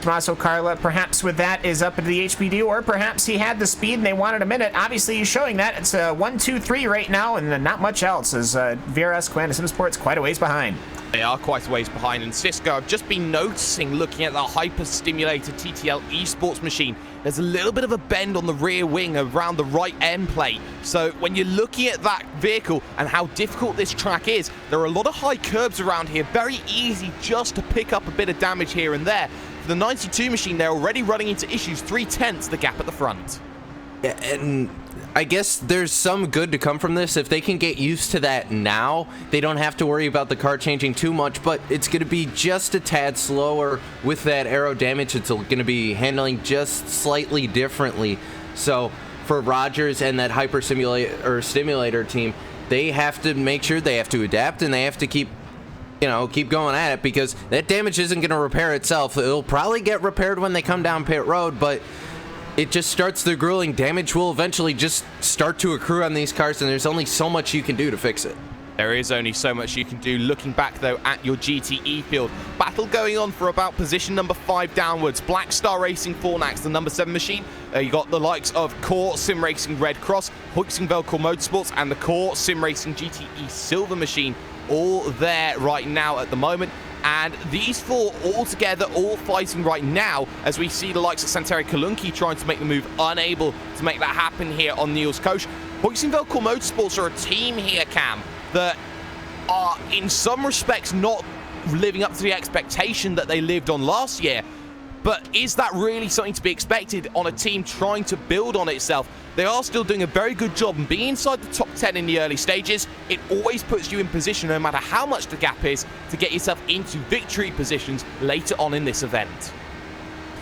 Tommaso Carla, perhaps with that, is up into the HPD, or perhaps he had the speed and they wanted a minute. Obviously, he's showing that. It's a 1-2-3 right now, and not much else, as VRS Quanta Simsports quite a ways behind. They are quite a ways behind, and Cisco, I've just been noticing, looking at the hyper-stimulated TTL esports machine, there's a little bit of a bend on the rear wing around the right end plate. So when you're looking at that vehicle and how difficult this track is, there are a lot of high curbs around here, very easy just to pick up a bit of damage here and there. For the 92 machine, they're already running into issues, 3/10 the gap at the front. Yeah, and I guess there's some good to come from this. If they can get used to that now, they don't have to worry about the car changing too much, but it's going to be just a tad slower with that aero damage. It's going to be handling just slightly differently. So for Rogers and that hyper stimulator team, they have to make sure they have to adapt, and they have to keep going at it, because that damage isn't going to repair itself. It'll probably get repaired when they come down pit road, but it just starts the grueling. Damage will eventually just start to accrue on these cars, and there's only so much you can do to fix it. There is only so much you can do. Looking back, though, at your GTE field, battle going on for about position number 5 downwards. Black Star Racing Fornax, the number 7 machine. You got the likes of Core Sim Racing Red Cross, Huixingvel Core Motorsports, and the Core Sim Racing GTE Silver machine, all there right now at the moment. And these four all together, all fighting right now, as we see the likes of Santeri Kalunki trying to make the move, unable to make that happen here on Niels Coach. Huixingvel Core Motorsports are a team here, Cam, that are in some respects not living up to the expectation that they lived on last year. But is that really something to be expected on a team trying to build on itself? They are still doing a very good job, and being inside the top 10 in the early stages, it always puts you in position, no matter how much the gap is, to get yourself into victory positions later on in this event.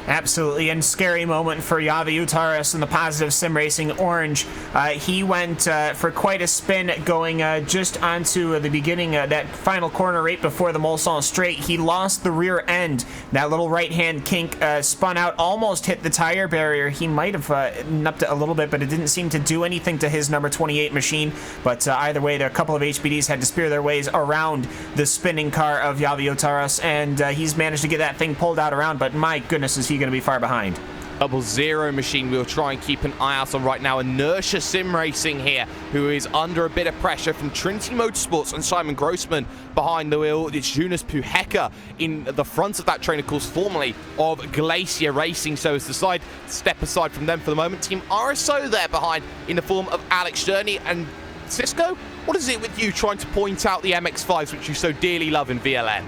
Absolutely, and scary moment for Yavi Utaras in the positive sim racing orange. He went for quite a spin going just onto the beginning, that final corner right before the Mulsanne straight. He lost the rear end. That little right-hand kink spun out, almost hit the tire barrier. He might have nupped it a little bit, but it didn't seem to do anything to his number 28 machine. But either way, a couple of HBDs had to spear their ways around the spinning car of Yavi Utaras, and he's managed to get that thing pulled out around, but my goodness, is he going to be far behind. 00 machine we'll try and keep an eye out on right now. Inertia Sim Racing here, who is under a bit of pressure from Trinity Motorsports and Simon Grossman behind the wheel. It's Jonas Puheka in the front of that train, of course, formerly of Glacier Racing. So it's decided to step aside from them for the moment. Team RSO there behind in the form of Alex Sturny. And Cisco, what is it with you trying to point out the MX-5s, which you so dearly love in VLN?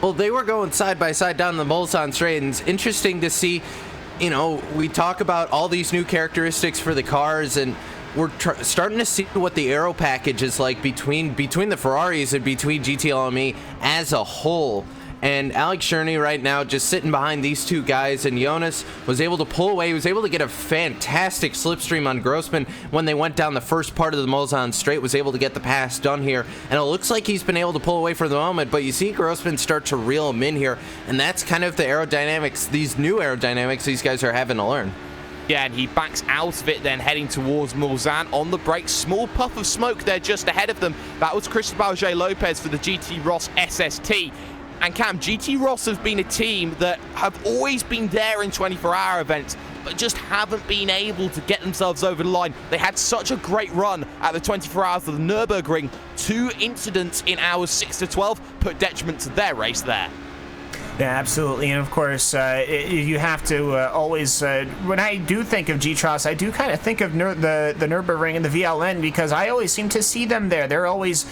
Well, they were going side by side down the Mulsanne straight, and it's interesting to see, we talk about all these new characteristics for the cars, and we're starting to see what the aero package is like between the Ferraris and between GTLME as a whole. And Alex Scherny right now just sitting behind these two guys, and Jonas was able to pull away. He was able to get a fantastic slipstream on Grossman when they went down the first part of the Mulsanne straight, was able to get the pass done here. And it looks like he's been able to pull away for the moment, but you see Grossman start to reel him in here, and that's kind of the aerodynamics, these new aerodynamics these guys are having to learn. Yeah, and he backs out of it then, heading towards Mulsanne on the brakes. Small puff of smoke there just ahead of them. That was Cristobal J. Lopez for the GT Ross SST. And Cam, GT Ross has been a team that have always been there in 24-hour events, but just haven't been able to get themselves over the line. They had such a great run at the 24 hours of the Nürburgring. 2 incidents in hours 6 to 12 put detriment to their race there. Yeah, absolutely. And of course, you have to always, when I do think of G-Tross, I do kind of think of the Nürburgring and the VLN, because I always seem to see them there. They're always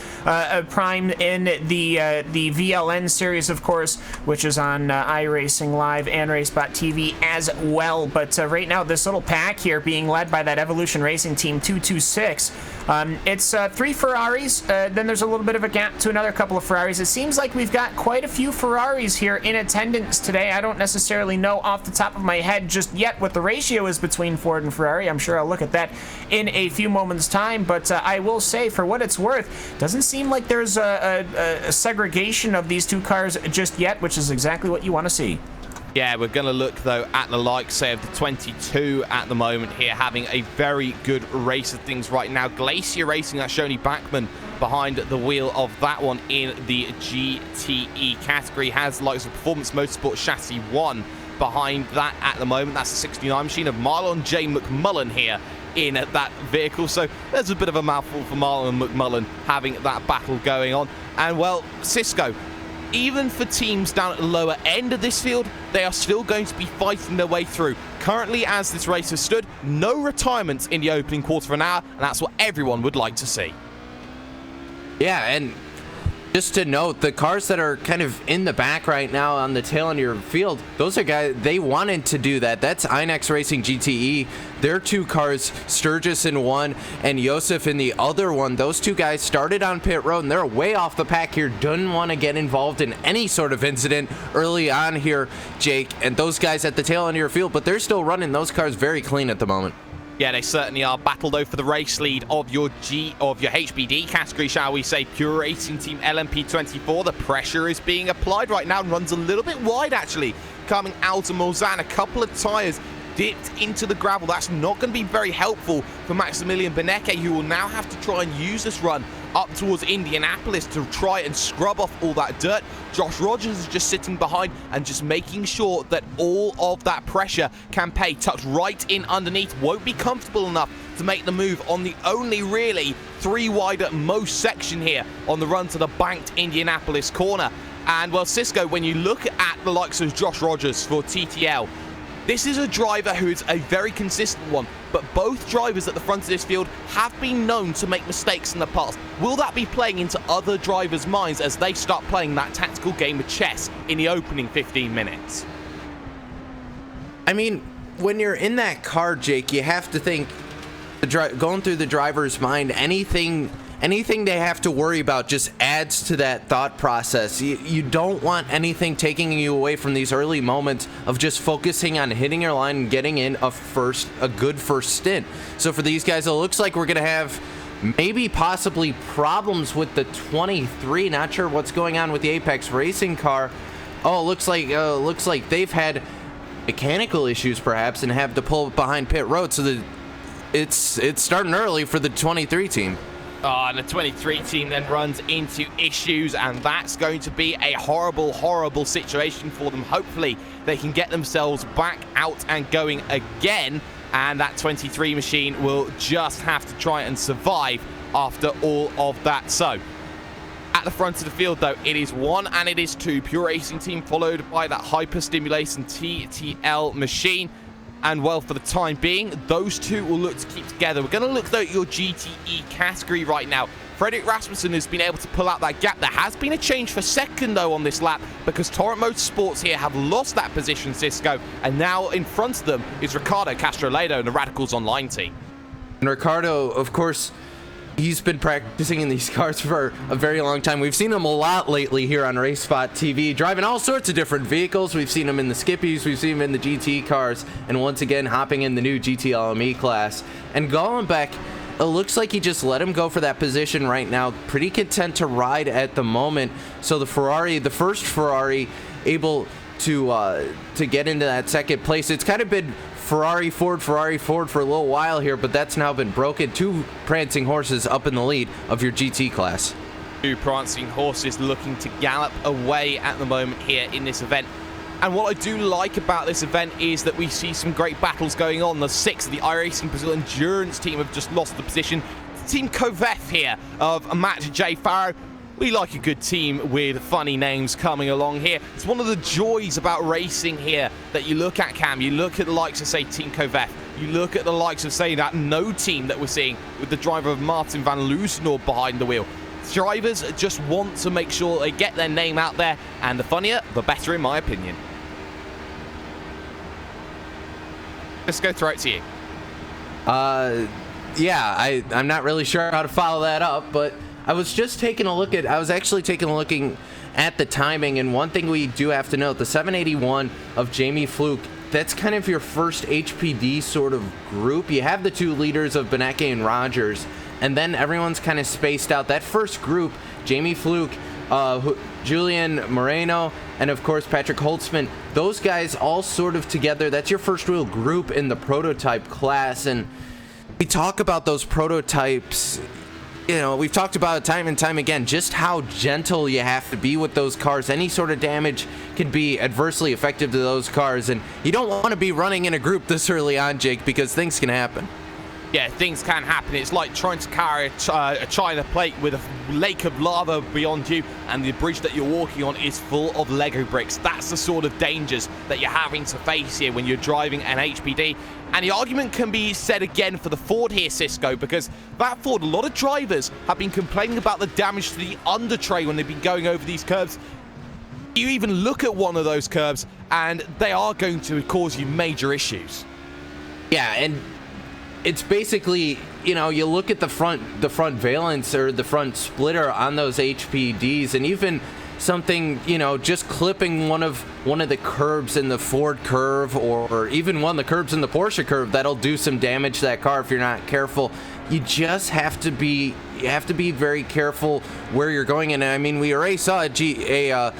prime in the VLN series, of course, which is on iRacing Live and RaceBot.tv as well. But right now, this little pack here being led by that Evolution Racing Team 226, it's 3 Ferraris, then there's a little bit of a gap to another couple of Ferraris. It seems like we've got quite a few Ferraris here in attendance today. I don't necessarily know off the top of my head just yet what the ratio is between Ford and Ferrari. I'm sure I'll look at that in a few moments' time, but I will say, for what it's worth, doesn't seem like there's a segregation of these two cars just yet, which is exactly what you want to see. Yeah, we're going to look, though, at the likes, say, of the 22 at the moment here, having a very good race of things right now. Glacier Racing, that's Shoni Bachmann behind the wheel of that one in the GTE category, has likes of Performance Motorsport Chassis 1 behind that at the moment. That's the 69 machine of Marlon J. McMullen here in that vehicle. So there's a bit of a mouthful for Marlon McMullen having that battle going on. And well, Cisco, even for teams down at the lower end of this field, they are still going to be fighting their way through. Currently, as this race has stood, no retirements in the opening quarter of an hour, and that's what everyone would like to see. Yeah, and just to note, the cars that are kind of in the back right now on the tail end of your field, those are guys, they wanted to do that. That's Inex Racing GTE. Their two cars, Sturgis in one and Josef in the other one, those two guys started on pit road and they're way off the pack here. Didn't want to get involved in any sort of incident early on here, Jake. And those guys at the tail end of your field, but they're still running those cars very clean at the moment. Yeah, they certainly are. Battle, though, for the race lead of your HBD category, shall we say. Pure Racing Team LMP24. The pressure is being applied right now and runs a little bit wide, actually. Coming out of Mulsanne, a couple of tyres dipped into the gravel. That's not going to be very helpful for Maximilian Benecke, who will now have to try and use this run up towards Indianapolis to try and scrub off all that dirt. Josh Rogers is just sitting behind and just making sure that all of that pressure can pay. Tucked right in underneath, won't be comfortable enough to make the move on the only really 3 wide at most section here on the run to the banked Indianapolis corner. And well, Cisco, when you look at the likes of Josh Rogers for TTL, this is a driver who is a very consistent one, but both drivers at the front of this field have been known to make mistakes in the past. Will that be playing into other drivers' minds as they start playing that tactical game of chess in the opening 15 minutes? I mean, when you're in that car, Jake, you have to think, going through the driver's mind, anything they have to worry about just adds to that thought process. You don't want anything taking you away from these early moments of just focusing on hitting your line and getting in a good first stint. So for these guys, it looks like we're going to have maybe possibly problems with the 23. Not sure what's going on with the Apex Racing car. Oh, looks like they've had mechanical issues perhaps and have to pull behind pit road. So it's starting early for the 23 team. And the 23 team then runs into issues, and that's going to be a horrible, horrible situation for them. Hopefully, they can get themselves back out and going again, and that 23 machine will just have to try and survive after all of that. So, at the front of the field, though, it is 1 and it is 2. Pure Racing Team followed by that Hyperstimulation TTL machine. And well, for the time being, those two will look to keep together. We're going to look, though, at your GTE category right now. Fredrik Rasmussen has been able to pull out that gap. There has been a change for second, though, on this lap, because Torrent Motorsports here have lost that position, Cisco. And now in front of them is Ricardo Castroledo and the Radicals Online team. And Ricardo, of course, he's been practicing in these cars for a very long time. We've seen him a lot lately here on RaceSpot TV, driving all sorts of different vehicles. We've seen him in the Skippies, we've seen him in the GT cars, and once again hopping in the new GT LME class. And Golombek, it looks like he just let him go for that position right now. Pretty content to ride at the moment. So the first Ferrari, able to get into that second place. It's kind of been Ferrari, Ford for a little while here, but that's now been broken. 2 prancing horses up in the lead of your GT class. 2 prancing horses looking to gallop away at the moment here in this event. And what I do like about this event is that we see some great battles going on. The 6 of the iRacing Brazil Endurance team have just lost the position. Team Covfefe here of Matt J. Farrow. We like a good team with funny names coming along here. It's one of the joys about racing here that you look at, Cam. You look at the likes of, say, Team Covfefe. You look at the likes of, say, that no team that we're seeing with the driver of Martin van Loosenor behind the wheel. Drivers just want to make sure they get their name out there, and the funnier, the better, in my opinion. Let's go throw it to you. Yeah, I'm not really sure how to follow that up, but I was actually taking a look at the timing, and one thing we do have to note, the 781 of Jamie Fluke, that's kind of your first HPD sort of group. You have the 2 leaders of Benecke and Rogers, and then everyone's kind of spaced out. That first group, Jamie Fluke, Julian Moreno, and of course Patrick Holtzman, those guys all sort of together. That's your first real group in the prototype class, and we talk about those prototypes you know, we've talked about it time and time again, just how gentle you have to be with those cars. Any sort of damage can be adversely effective to those cars, and you don't want to be running in a group this early on, Jake, because things can happen. Yeah, things can happen. It's like trying to carry a china plate with a lake of lava beyond you, and the bridge that you're walking on is full of Lego bricks. That's the sort of dangers that you're having to face here when you're driving an HPD. And the argument can be said again for the Ford here, Cisco, because that Ford, a lot of drivers have been complaining about the damage to the under tray when they've been going over these curves. You even look at one of those curves, and they are going to cause you major issues. Yeah, and it's basically, you know, you look at the front valence or the front splitter on those HPDs, and even something, you know, just clipping one of the curbs in the Ford curve, or even one of the curbs in the Porsche curve, that'll do some damage to that car if you're not careful. You just have to be very careful where you're going. And I mean, we already saw a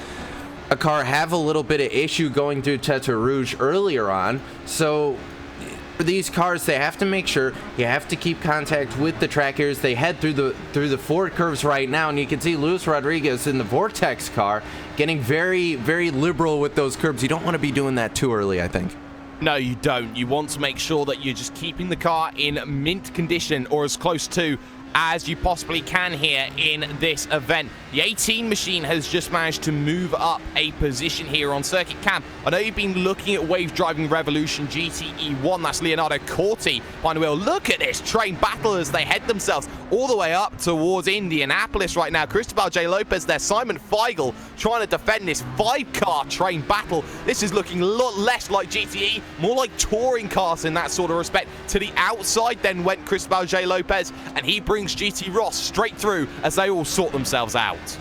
car have a little bit of issue going through Tete Rouge earlier on, so for these cars, they have to make sure you have to keep contact with the track areas. They head through the Ford curves right now, and you can see Luis Rodriguez in the Vortex car getting very, very liberal with those curbs. You don't want to be doing that too early, I think. No, you don't. You want to make sure that you're just keeping the car in mint condition, or as close to as you possibly can here in this event. The 18 machine has just managed to move up a position here on circuit. Cam, I know you've been looking at Wave Driving Revolution GTE1. That's Leonardo Corti behind the wheel. Look at this train battle as they head themselves all the way up towards Indianapolis right now. Cristobal J. Lopez there, Simon Feigl trying to defend this 5-car train battle. This is looking a lot less like GTE, more like touring cars in that sort of respect. To the outside then went Cristobal J. Lopez, and he brings GT Ross straight through as they all sort themselves out.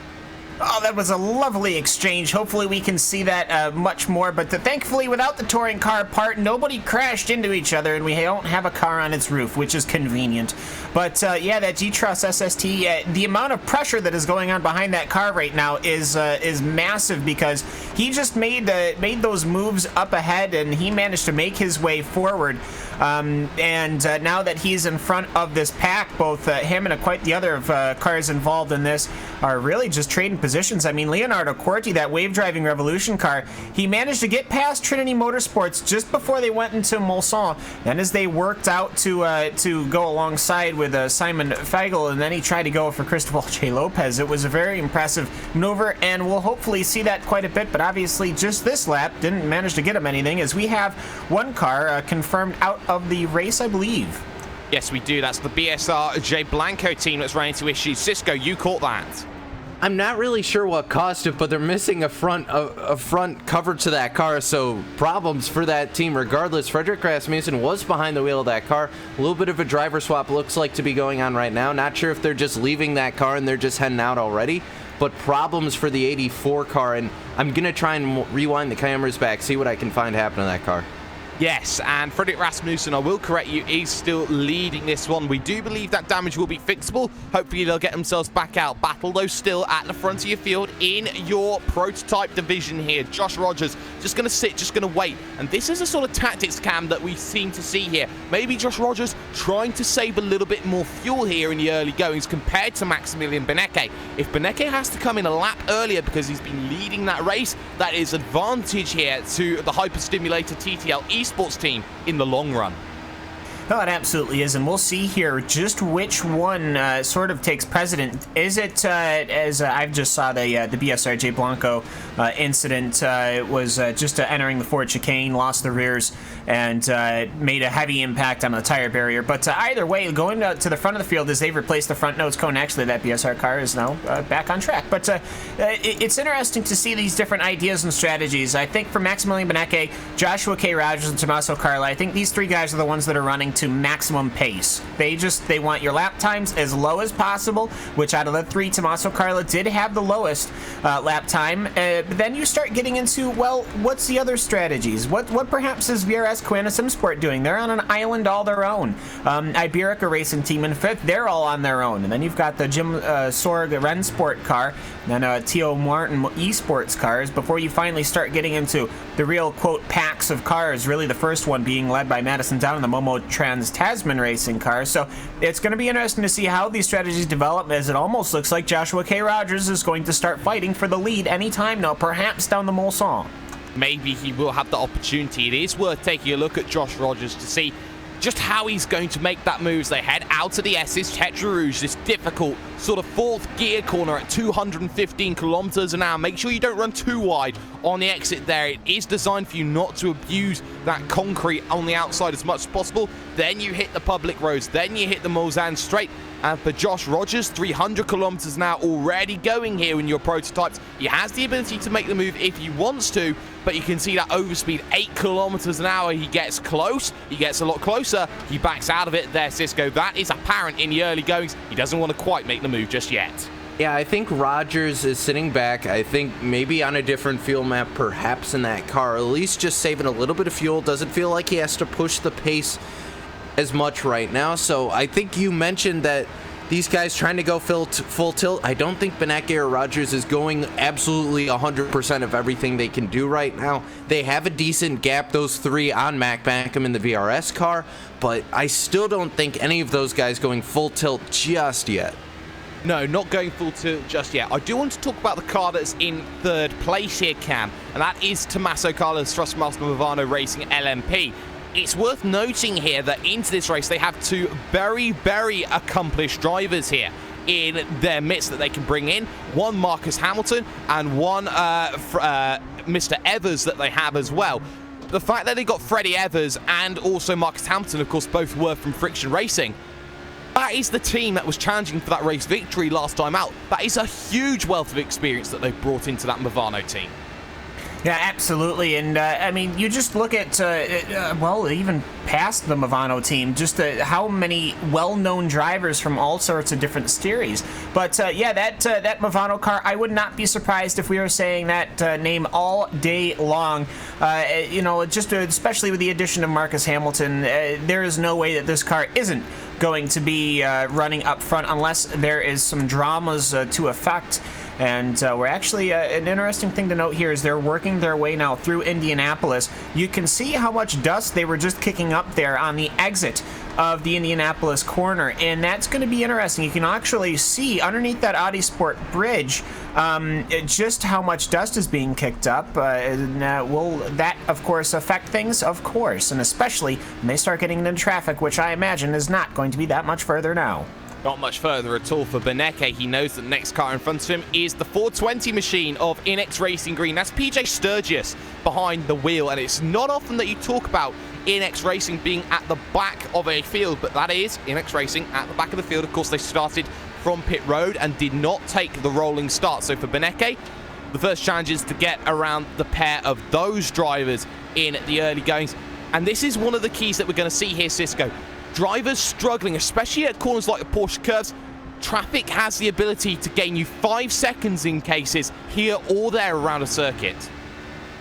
Oh, that was a lovely exchange. Hopefully we can see that much more, but thankfully without the touring car part, nobody crashed into each other, and we don't have a car on its roof, which is convenient. But yeah, that G-Truss SST, the amount of pressure that is going on behind that car right now is massive, because he just made those moves up ahead, and he managed to make his way forward. And now that he's in front of this pack, both him and quite the other cars involved in this are really just trading positions. I mean, Leonardo Corti, that Wave Driving Revolution car, he managed to get past Trinity Motorsports just before they went into Mulsanne. Then as they worked out to go alongside with Simon Feigl, and then he tried to go for Cristobal J. Lopez. It was a very impressive maneuver, and we'll hopefully see that quite a bit, but obviously just this lap didn't manage to get him anything, as we have one car confirmed out of the race, I believe. Yes, we do. That's the BSR J. Blanco team that's running into issues. Cisco, you caught that. I'm not really sure what caused it, but they're missing a front cover to that car, so problems for that team regardless. Frederick Rasmussen was behind the wheel of that car. A little bit of a driver swap looks like to be going on right now. Not sure if they're just leaving that car and they're just heading out already, but problems for the 84 car, and I'm going to try and rewind the cameras back, see what I can find happen to that car. Yes, and Frederick Rasmussen, I will correct you, is still leading this one. We do believe that damage will be fixable. Hopefully they'll get themselves back out. Battle, though, still at the front of your field in your prototype division here. Josh Rogers just going to sit, just going to wait. And this is a sort of tactics, Cam, that we seem to see here. Maybe Josh Rogers trying to save a little bit more fuel here in the early goings compared to Maximilian Benecke. If Benecke has to come in a lap earlier because he's been leading that race, that is advantage here to the hyper-stimulated TTL esports team in the long run. Oh, it absolutely is, and we'll see here just which one sort of takes precedent. Is it, as I've just saw the BSR J. Blanco incident, was just entering the Ford chicane, lost the rears, and made a heavy impact on the tire barrier. But either way, going to the front of the field as they've replaced the front nose cone, actually that BSR car is now back on track. But it's interesting to see these different ideas and strategies. I think for Maximilian Benecke, Joshua K. Rogers, and Tommaso Carla, I think these three guys are the ones that are running to maximum pace. They want your lap times as low as possible, which out of the three, Tommaso Carla did have the lowest lap time. But then you start getting into, well, what's the other strategies? What perhaps is VRS Quanta SimSport doing? They're on an island all their own. Iberica Racing Team in fifth, they're all on their own. And then you've got the Jim Sorg Rennsport car, and then Tio Martin esports cars, before you finally start getting into the real, quote, packs of cars, really the first one being led by Madison Down in the Momo Tasman racing car. So it's going to be interesting to see how these strategies develop, as it almost looks like Joshua K. Rogers is going to start fighting for the lead anytime now, perhaps down the Mulsanne. Maybe he will have the opportunity. It is worth taking a look at Josh Rogers to see just how he's going to make that move as they head out to the S's Tetra Rouge, this difficult sort of fourth gear corner at 215 kilometers an hour. Make sure you don't run too wide on the exit there. It is designed for you not to abuse that concrete on the outside as much as possible. Then you hit the public roads, then you hit the Mulsanne straight. And for Josh Rogers, 300 kilometers an hour already going here in your prototypes. He has the ability to make the move if he wants to, but you can see that overspeed, 8 kilometers an hour. He gets close, he gets a lot closer, he backs out of it there, Cisco. That is apparent in the early goings. He doesn't want to quite make the move just yet. Yeah, I think Rogers is sitting back. I think maybe on a different fuel map, perhaps in that car, at least just saving a little bit of fuel. Doesn't feel like he has to push the pace as much right now. So I think you mentioned that these guys trying to go full tilt. I don't think Beneke or Rogers is going absolutely 100% of everything they can do right now. They have a decent gap, those three on Mac Bankham in the VRS car, but I still don't think any of those guys going full tilt just yet. No, not going full tilt just yet. I do want to talk about the car that's in third place here, Cam, and that is Tommaso Carlos Thrustmaster Movano Racing LMP. It's worth noting here that into this race they have two very, very accomplished drivers here in their midst that they can bring in. One Marcus Hamilton and one Mr. Evers that they have as well. The fact that they got Freddie Evers and also Marcus Hamilton, of course, both were from Friction Racing. That is the team that was challenging for that race victory last time out. That is a huge wealth of experience that they've brought into that Movano team. Yeah, absolutely. And, I mean, you just look at, well, even past the Movano team, just how many well-known drivers from all sorts of different series. But, yeah, that Movano car, I would not be surprised if we were saying that name all day long. You know, just especially with the addition of Marcus Hamilton, there is no way that this car isn't going to be running up front unless there is some dramas to affect. And we're actually, an interesting thing to note here is they're working their way now through Indianapolis. You can see how much dust they were just kicking up there on the exit of the Indianapolis corner, and that's going to be interesting. You can actually see underneath that Audi Sport bridge just how much dust is being kicked up. Will that, of course, affect things? Of course, and especially when they start getting into traffic, which I imagine is not going to be that much further now. Not much further at all for Beneke. He knows that the next car in front of him is the 420 machine of Inex Racing Green. That's PJ Sturgis behind the wheel, and it's not often that you talk about Inex Racing being at the back of a field, but that is Inex Racing at the back of the field. Of course, they started from pit road and did not take the rolling start. So for Beneke, the first challenge is to get around the pair of those drivers in the early goings. And this is one of the keys that we're going to see here, Cisco. Drivers struggling, especially at corners like the Porsche curves. Traffic has the ability to gain you 5 seconds in cases here or there around a circuit.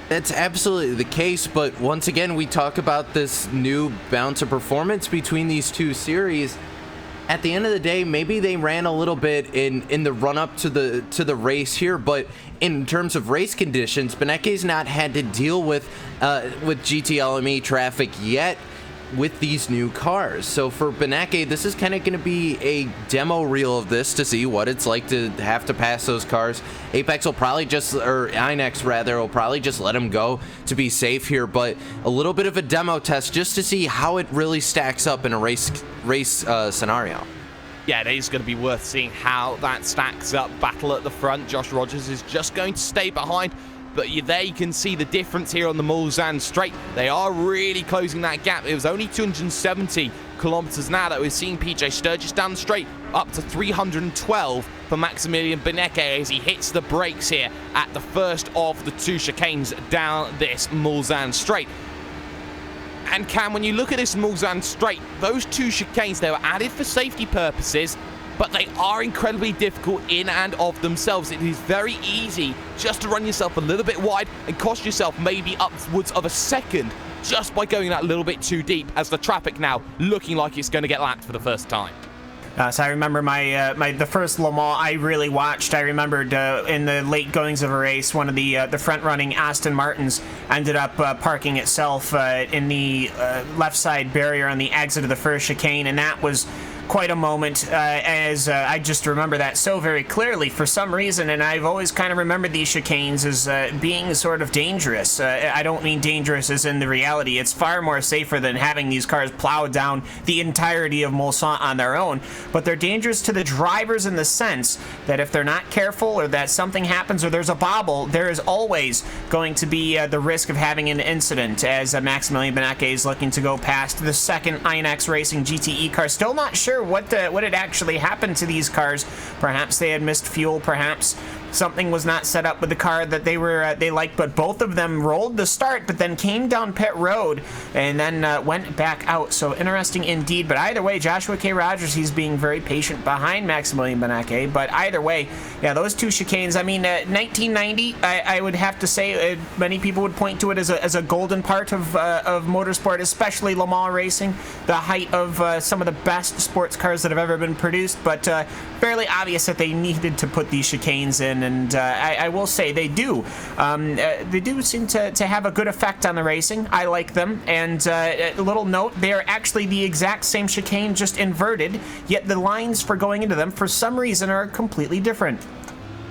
That's absolutely the case, but once again, we talk about this new bounce of performance between these two series. At the end of the day, maybe they ran a little bit in the run-up to the race here, but in terms of race conditions, Beneke's not had to deal with GTLME traffic yet with these new cars. So for Beneke, this is kind of going to be a demo reel of this to see what it's like to have to pass those cars. Apex will probably just, or Inex rather, will probably just let him go to be safe here, but a little bit of a demo test just to see how it really stacks up in a race scenario. Yeah, it is going to be worth seeing how that stacks up. Battle at the front. Josh Rogers is just going to stay behind. But there you can see the difference here on the Mulsanne straight. They are really closing that gap. It was only 270 kilometers an hour that we've seen PJ Sturgis down the straight, up to 312 for Maximilian Beneke as he hits the brakes here at the first of the two chicanes down this Mulsanne straight. And Cam, when you look at this Mulsanne straight, those two chicanes, they were added for safety purposes, but they are incredibly difficult in and of themselves. It is very easy just to run yourself a little bit wide and cost yourself maybe upwards of a second just by going that little bit too deep, as the traffic now looking like it's going to get lapped for the first time. So I remember the first Le Mans I really watched. I remembered in the late goings of a race, one of the front-running Aston Martins ended up parking itself in the left side barrier on the exit of the first chicane, and that was quite a moment, as I just remember that so very clearly for some reason, and I've always kind of remembered these chicanes as being sort of dangerous. I don't mean dangerous as in the reality. It's far more safer than having these cars plow down the entirety of Mulsanne on their own, but they're dangerous to the drivers in the sense that if they're not careful or that something happens or there's a bobble, there is always going to be the risk of having an incident, as Maximilian Benecke is looking to go past the second INX Racing GTE car. Still not sure what had actually happened to these cars. Perhaps they had missed fuel, perhaps something was not set up with the car that they liked, but both of them rolled the start, but then came down pit road and then went back out. So interesting indeed. But either way, Joshua K. Rogers, he's being very patient behind Maximilian Benecke. But either way, yeah, those two chicanes. I mean, 1990, I would have to say, many people would point to it as a golden part of motorsport, especially Le Mans racing, the height of some of the best sports cars that have ever been produced. But fairly obvious that they needed to put these chicanes in. And I will say they do. They do seem to have a good effect on the racing. I like them. And a little note, they are actually the exact same chicane, just inverted, yet the lines for going into them, for some reason, are completely different.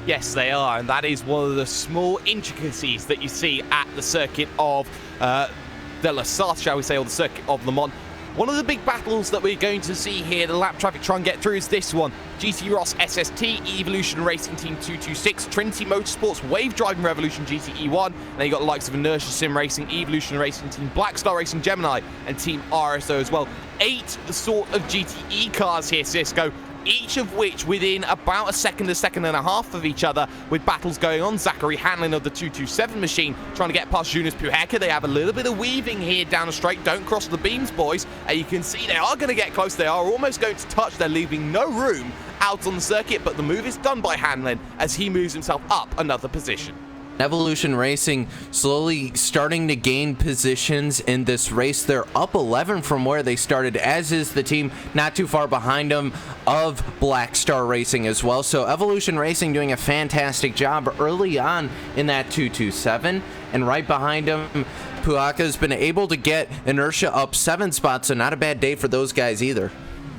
Yes, they are, and that is one of the small intricacies that you see at the circuit of the La Sarthe, shall we say, or the circuit of Le Mans. One of the big battles that we're going to see here, the lap traffic try and get through, is this one. GT Ross SST, Evolution Racing Team 226, Trinity Motorsports, Wave Driving Revolution GTE 1. And then you got the likes of Inertia Sim Racing, Evolution Racing Team, Black Star Racing Gemini, and Team RSO as well. 8 sort of GTE cars here, Cisco, each of which within about a second and a half of each other, with battles going on. Zachary Hanlon of the 227 machine trying to get past Jonas Puheka. They have a little bit of weaving here down the straight. Don't cross the beams, boys. And you can see they are going to get close. They are almost going to touch. They're leaving no room out on the circuit, but the move is done by Hanlon as he moves himself up another position. Evolution Racing slowly starting to gain positions in this race. They're up 11 from where they started, as is the team not too far behind them of Black Star Racing as well. So Evolution Racing doing a fantastic job early on in that 227, and right behind them, Puhaka's been able to get Inertia up 7 spots, so not a bad day for those guys either.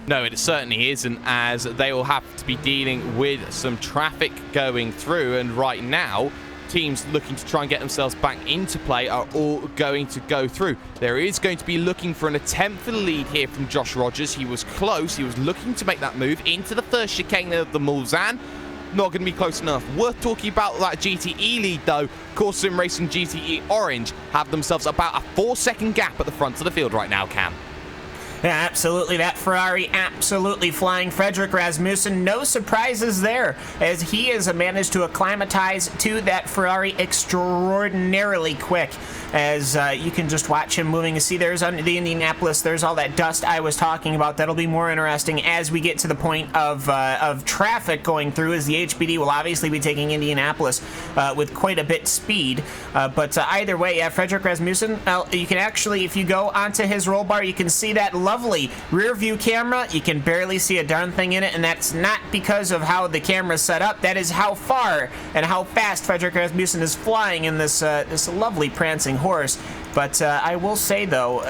No, it certainly isn't, as they will have to be dealing with some traffic going through, and right now teams looking to try and get themselves back into play are all going to go through. There is going to be looking for an attempt for the lead here from Josh Rogers. He was close. He was looking to make that move into the first chicane of the Mulsanne. Not going to be close enough. Worth talking about that GTE lead, though. Corse Sim Racing GTE Orange have themselves about a 4-second gap at the front of the field right now, Cam. Yeah, absolutely. That Ferrari absolutely flying. Frederick Rasmussen, no surprises there, as he has managed to acclimatize to that Ferrari extraordinarily quick, as you can just watch him moving. You see, there's on the Indianapolis, there's all that dust I was talking about. That'll be more interesting as we get to the point of traffic going through, as the HBD will obviously be taking Indianapolis with quite a bit speed. But either way, Frederick Rasmussen, you can actually, if you go onto his roll bar, you can see that lovely rear view camera. You can barely see a darn thing in it, and that's not because of how the camera's set up. That is how far and how fast Frederick Rasmussen is flying in this this lovely prancing horse. But I will say, though,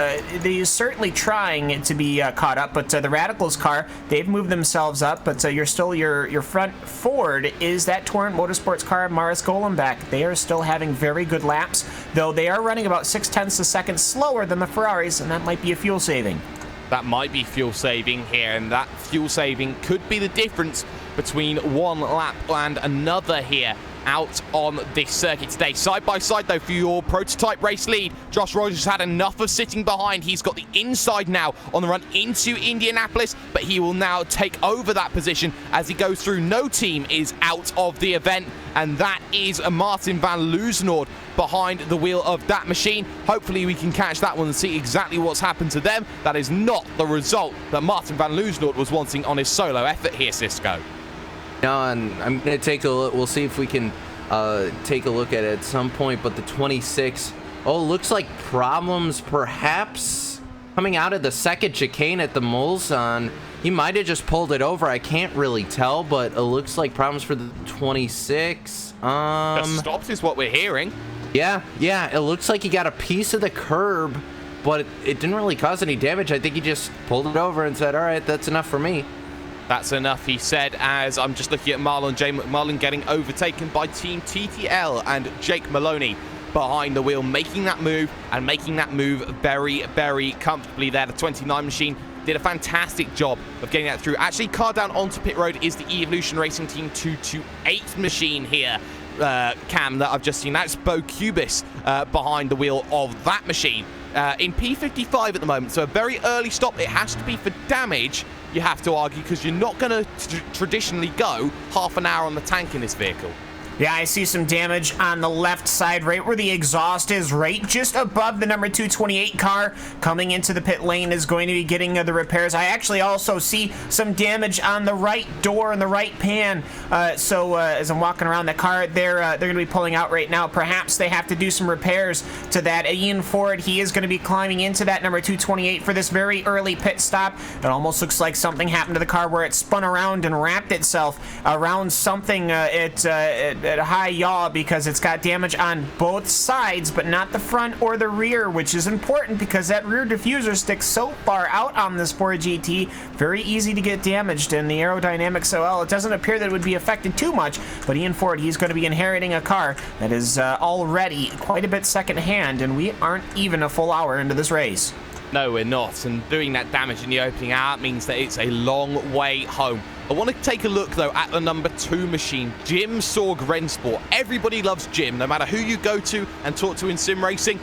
they're certainly trying to be caught up. But the Radicals car, they've moved themselves up. But you're still, your front forward is that Torrent Motorsports car, Maris Golenbeck. They are still having very good laps, though they are running about 0.6 seconds slower than the Ferraris, and that might be a fuel saving. That might be fuel saving here, and that fuel saving could be the difference between one lap and another here out on this circuit today. Side by side, though, for your prototype race lead, Josh Rogers had enough of sitting behind. He's got the inside now on the run into Indianapolis, but he will now take over that position as he goes through. No team is out of the event, and that is a Martin van Loosenhoorn behind the wheel of that machine. Hopefully we can catch that one and see exactly what's happened to them. That is not the result that Martin van Loosenhoorn was wanting on his solo effort here, Cisco. No, and I'm going to take a look. We'll see if we can take a look at it at some point. But the 26, looks like problems perhaps coming out of the second chicane at the Mulsanne. he might have just pulled it over. I can't really tell, but it looks like problems for the 26. Just stopped is what we're hearing. Yeah, it looks like he got a piece of the curb, but it didn't really cause any damage. I think he just pulled it over and said, all right, that's enough for me. That's enough, he said, as I'm just looking at Marlon getting overtaken by Team TTL and Jake Maloney behind the wheel, making that move and making that move very, very comfortably there. The 29 machine did a fantastic job of getting that through. Actually, car down onto pit road is the Evolution Racing Team 228 machine here, Cam, that I've just seen. That's Bo Cubis behind the wheel of that machine in P55 at the moment. So a very early stop. It has to be for damage, you have to argue, because you're not going to traditionally go half an hour on the tank in this vehicle. Yeah, I see some damage on the left side, right where the exhaust is, right just above the number 228 car. Coming into the pit lane is going to be getting the repairs. I actually also see some damage on the right door and the right pan. So as I'm walking around the car, they're going to be pulling out right now. Perhaps they have to do some repairs to that. Ian Ford, he is going to be climbing into that number 228 for this very early pit stop. It almost looks like something happened to the car where it spun around and wrapped itself around something at a high yaw, because it's got damage on both sides but not the front or the rear, which is important because that rear diffuser sticks so far out on this Ford GT, very easy to get damaged, and the aerodynamics, so well, it doesn't appear that it would be affected too much. But Ian Ford, he's going to be inheriting a car that is already quite a bit second hand, and we aren't even a full hour into this race. No, we're not, and doing that damage in the opening hour means that it's a long way home. I want to take a look, though, at the number 2 machine, Jim Sorg Rennsport. Everybody loves Jim, no matter who you go to and talk to in sim racing.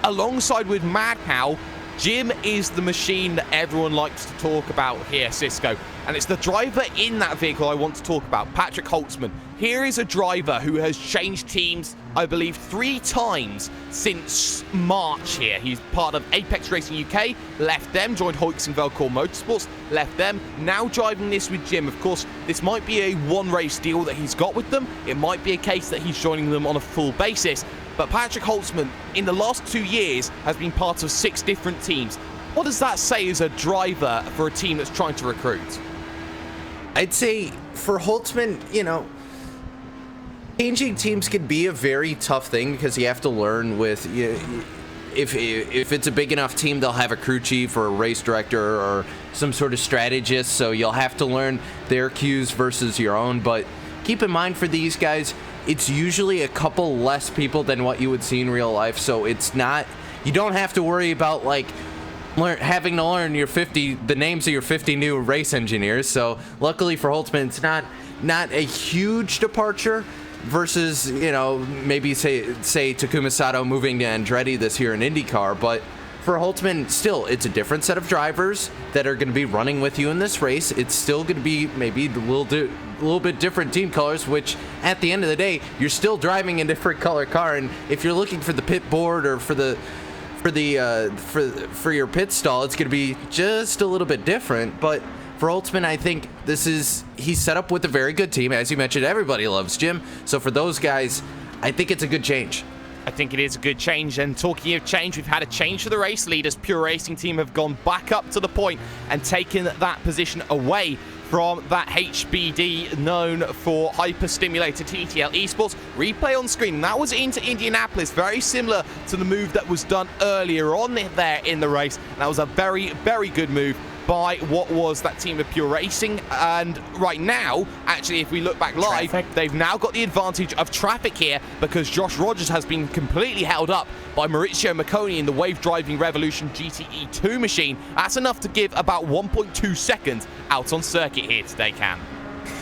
Alongside with Mad Cow, Jim is the machine that everyone likes to talk about here, Cisco. And it's the driver in that vehicle I want to talk about, Patrick Holtzman. Here is a driver who has changed teams, I believe, 3 times since March here. He's part of Apex Racing UK, left them, joined Hoyks and Velcor Motorsports, left them, now driving this with Jim. Of course, this might be a one-race deal that he's got with them. It might be a case that he's joining them on a full basis. But Patrick Holtzman, in the last 2 years, has been part of 6 different teams. What does that say as a driver for a team that's trying to recruit? I'd say for Holtzman, changing teams can be a very tough thing because you have to learn with, if it's a big enough team, they'll have a crew chief or a race director or some sort of strategist, so you'll have to learn their cues versus your own. But keep in mind, for these guys, it's usually a couple less people than what you would see in real life, so it's not, you don't have to worry about having to learn the names of your 50 new race engineers. So luckily for Holtzman, it's not a huge departure versus, maybe say Takuma Sato moving to Andretti this year in IndyCar. But for Holtzman, still, it's a different set of drivers that are going to be running with you in this race. It's still going to be maybe a little bit different team colors, which at the end of the day, you're still driving a different color car. And if you're looking for the pit board or for your pit stall, it's going to be just a little bit different. But for Holtzman, I think he's set up with a very good team. As you mentioned, everybody loves Jim. So for those guys, I think it's a good change. I think it is a good change. And talking of change, we've had a change for the race leaders. Pure Racing Team have gone back up to the point and taken that position away from that HBD known for hyper-stimulator TTL Esports. Replay on screen. That was into Indianapolis, very similar to the move that was done earlier on there in the race. That was a very, very good move by what was that team of Pure Racing. And right now, actually, if we look back live, they've now got the advantage of traffic here because Josh Rogers has been completely held up by Maurizio Macconi in the Wave Driving Revolution GTE 2 machine. That's enough to give about 1.2 seconds out on circuit here today, Cam.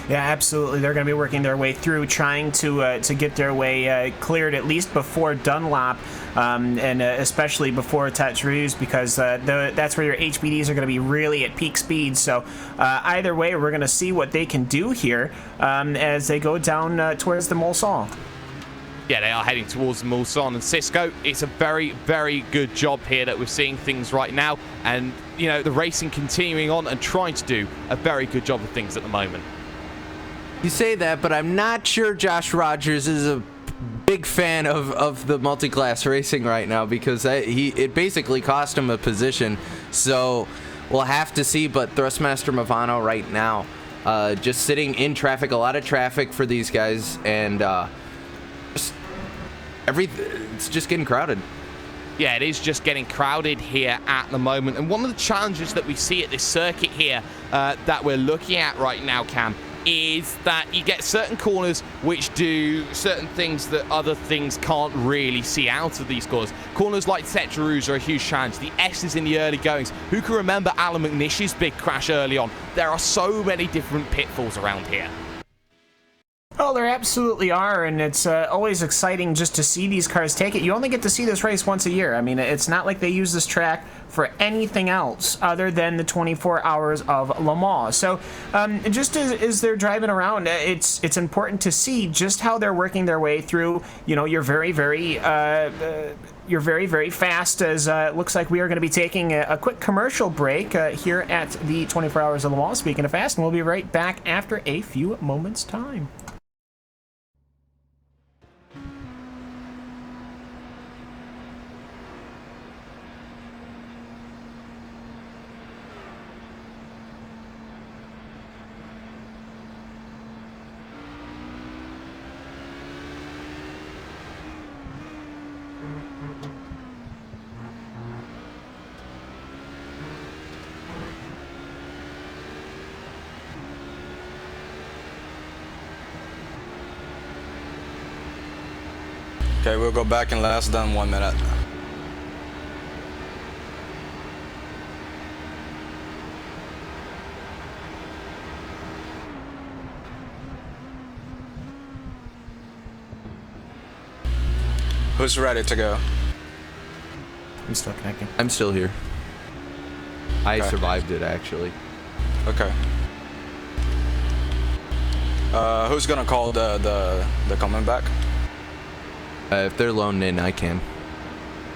Yeah, absolutely. They're going to be working their way through, trying to get their way cleared at least before Dunlop, and especially before Tatrews, because that's where your HBDs are going to be really at peak speed. So either way, we're going to see what they can do here as they go down towards the Mulsanne. Yeah, they are heading towards the Mulsanne, and Cisco, it's a very, very good job here that we're seeing things right now, and the racing continuing on and trying to do a very good job of things at the moment. You say that, but I'm not sure Josh Rogers is a big fan of the multi-class racing right now, because it basically cost him a position. So we'll have to see. But Thrustmaster Movano right now, just sitting in traffic, a lot of traffic for these guys, and it's just getting crowded. Yeah, it is just getting crowded here at the moment. And one of the challenges that we see at this circuit here that we're looking at right now, Cam, is that you get certain corners which do certain things that other things can't really see out of these corners. Corners like Tetraroos are a huge challenge. The S's in the early goings. Who can remember Alan McNish's big crash early on? There are so many different pitfalls around here. Oh, there absolutely are, and it's always exciting just to see these cars take it. You only get to see this race once a year. I mean, it's not like they use this track for anything else other than the 24 hours of Le Mans. So just as they're driving around, it's important to see just how they're working their way through. You know, you're very, very fast, as it looks like we are going to be taking a quick commercial break here at the 24 Hours of Le Mans, speaking of fast, and we'll be right back after a few moments' time. Okay, we'll go back in less than 1 minute. Who's ready to go? I'm still connecting. I'm still here. I Okay. survived it, actually. Okay. Who's gonna call the coming back? If they're loaned in, I can.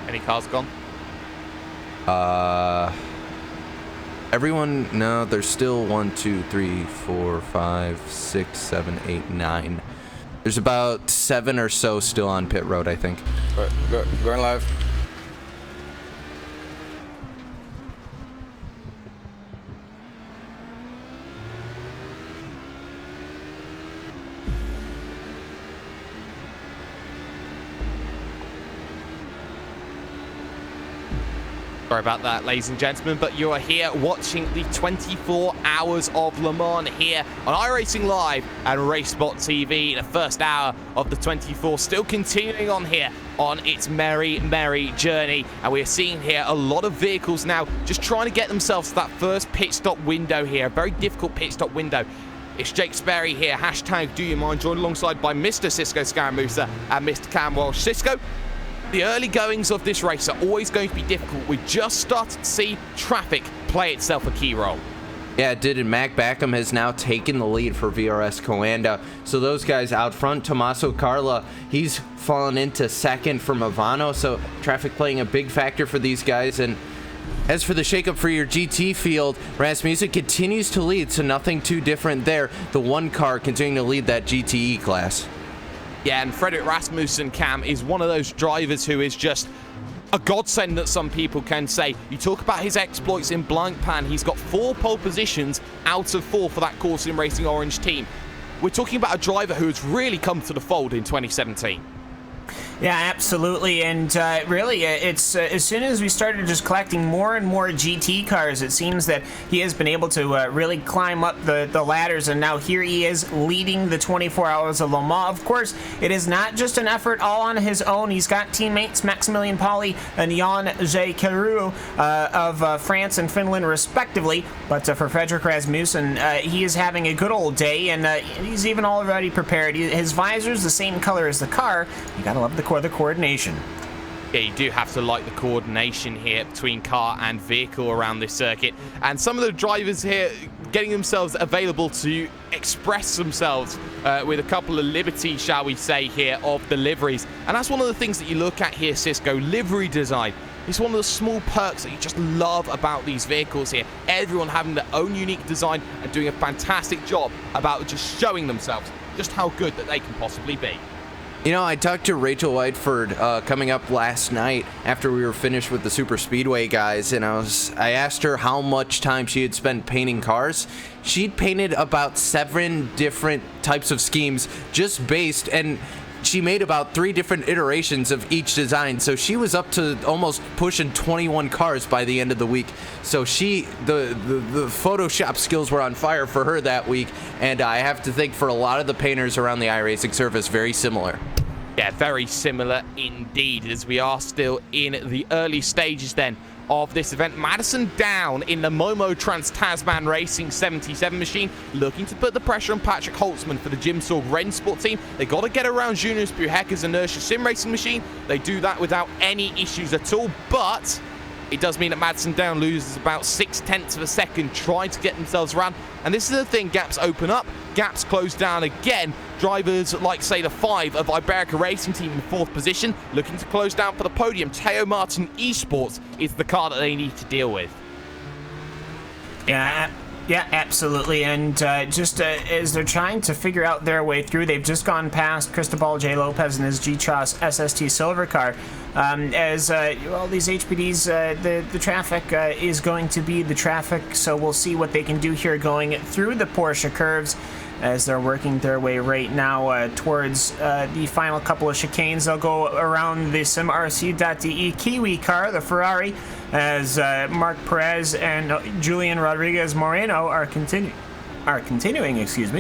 Any cars gone? Everyone, no, there's still 1, 2, 3, 4, 5, 6, 7, 8, 9. There's about 7 or so still on pit road, I think. Going live. Sorry about that, ladies and gentlemen, but you are here watching the 24 Hours of Le Mans here on iRacing Live and RaceSpot TV. The first hour of the 24 still continuing on here on its merry, merry journey. And we're seeing here a lot of vehicles now just trying to get themselves to that first pit stop window here. A very difficult pit stop window. It's Jake Sperry here, hashtag Do You Mind, joined alongside by Mr. Cisco Scaramusa and Mr. Cam Walsh. Cisco, the early goings of this race are always going to be difficult. We just started to see traffic play itself a key role. Yeah, it did, and Mac Backham has now taken the lead for VRS Coanda. So those guys out front, Tommaso Carla, he's fallen into second for Movano, so traffic playing a big factor for these guys. And as for the shakeup for your GT field, Rasmussen continues to lead, so nothing too different there. The one car continuing to lead that GTE class. Yeah, and Frederick Rasmussen, Cam, is one of those drivers who is just a godsend that some people can say. You talk about his exploits in Blancpain, he's got 4 pole positions out of 4 for that Core Sim Racing Orange team. We're talking about a driver who has really come to the fold in 2017. Yeah, absolutely, and really, it's as soon as we started just collecting more and more GT cars, it seems that he has been able to really climb up the ladders, and now here he is leading the 24 Hours of Le Mans. Of course, it is not just an effort all on his own. He's got teammates Maximilian Pauli and Jan-Jay Carew of France and Finland, respectively, but for Frederick Rasmussen, he is having a good old day, and he's even already prepared. His visor's the same color as the car. You gotta love the coordination. Yeah, you do have to like the coordination here between car and vehicle around this circuit. And some of the drivers here getting themselves available to express themselves with a couple of liberties, shall we say, here of the liveries. And that's one of the things that you look at here, Cisco, livery design. It's one of the small perks that you just love about these vehicles here. Everyone having their own unique design and doing a fantastic job about just showing themselves just how good that they can possibly be. You know, I talked to Rachel Whiteford coming up last night after we were finished with the Super Speedway guys, and I asked her how much time she had spent painting cars. She'd painted about 7 different types of schemes just based, and she made about 3 different iterations of each design. So she was up to almost pushing 21 cars by the end of the week. So the Photoshop skills were on fire for her that week, and I have to think for a lot of the painters around the iRacing surface, very similar. Yeah, very similar indeed, as we are still in the early stages then of this event. Madison down in the Momo Trans-Tasman Racing 77 machine, looking to put the pressure on Patrick Holtzman for the Jim Sorg Rennsport team. They got to get around Jonas Buhecker's Inertia Sim Racing machine. They do that without any issues at all, but it does mean that Madison down loses about 0.6 of a second trying to get themselves around. And this is the thing, gaps open up, gaps close down again. Drivers like, say, the 5 of Iberica Racing Team in 4th position, looking to close down for the podium. Teo Martin Esports is the car that they need to deal with. Yeah, absolutely. And just as they're trying to figure out their way through, they've just gone past Cristobal J. Lopez and his G-Tros SST Silver car. As all these HPDs, the traffic is going to be the traffic, so we'll see what they can do here going through the Porsche curves as they're working their way right now towards the final couple of chicanes. They'll go around the SimRC.de Kiwi car, the Ferrari, as Mark Perez and Julian Rodriguez Moreno are continuing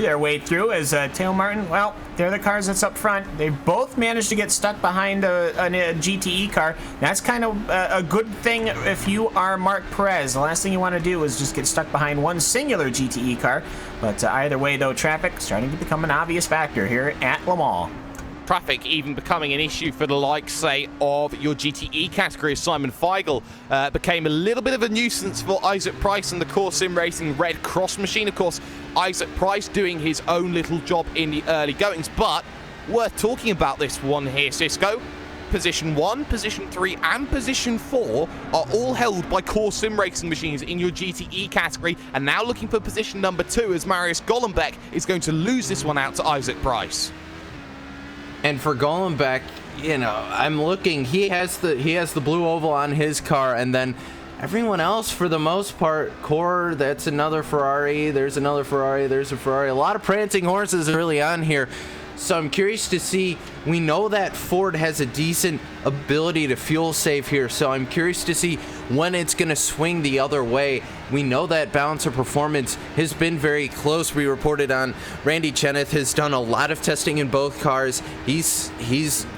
their way through, as Teo Martin, well, they're the cars that's up front. They both managed to get stuck behind a GTE car. That's kind of a good thing if you are Mark Perez. The last thing you want to do is just get stuck behind one singular GTE car. But either way, though, traffic starting to become an obvious factor here at Le Mans. Traffic even becoming an issue for the likes, say, of your GTE category. Simon Feigl became a little bit of a nuisance for Isaac Price and the Core Sim Racing Red Cross machine. Of course, Isaac Price doing his own little job in the early goings, but worth talking about this one here, Cisco. Position 1, Position 3, and Position 4 are all held by Core Sim Racing machines in your GTE category, and now looking for position number 2 as Marius Golombek is going to lose this one out to Isaac Price. And for Golombek, you know, I'm looking, he has the blue oval on his car, and then everyone else, for the most part, Core, that's another Ferrari, there's another Ferrari, there's a Ferrari. A lot of prancing horses early on here. So I'm curious to see, we know that Ford has a decent ability to fuel save here, so I'm curious to see when it's going to swing the other way. We know that balance of performance has been very close. We reported on Randy Cheneth has done a lot of testing in both cars. He's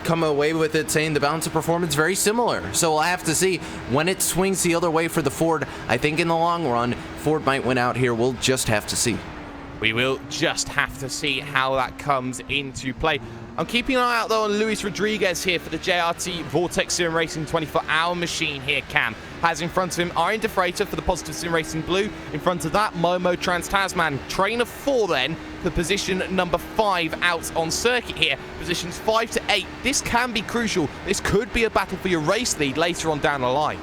come away with it saying the balance of performance very similar. So we'll have to see when it swings the other way for the Ford. I think in the long run, Ford might win out here. We'll just have to see. We will just have to see how that comes into play. I'm keeping an eye out, though, on Luis Rodriguez here for the JRT Vortex Sim Racing 24-hour machine here, Cam. Has in front of him Iron Defrator for the Positive Sim Racing Blue. In front of that, Momo Trans-Tasman. Trainer 4, then, for position number 5 out on circuit here. Positions 5 to 8. This can be crucial. This could be a battle for your race lead later on down the line.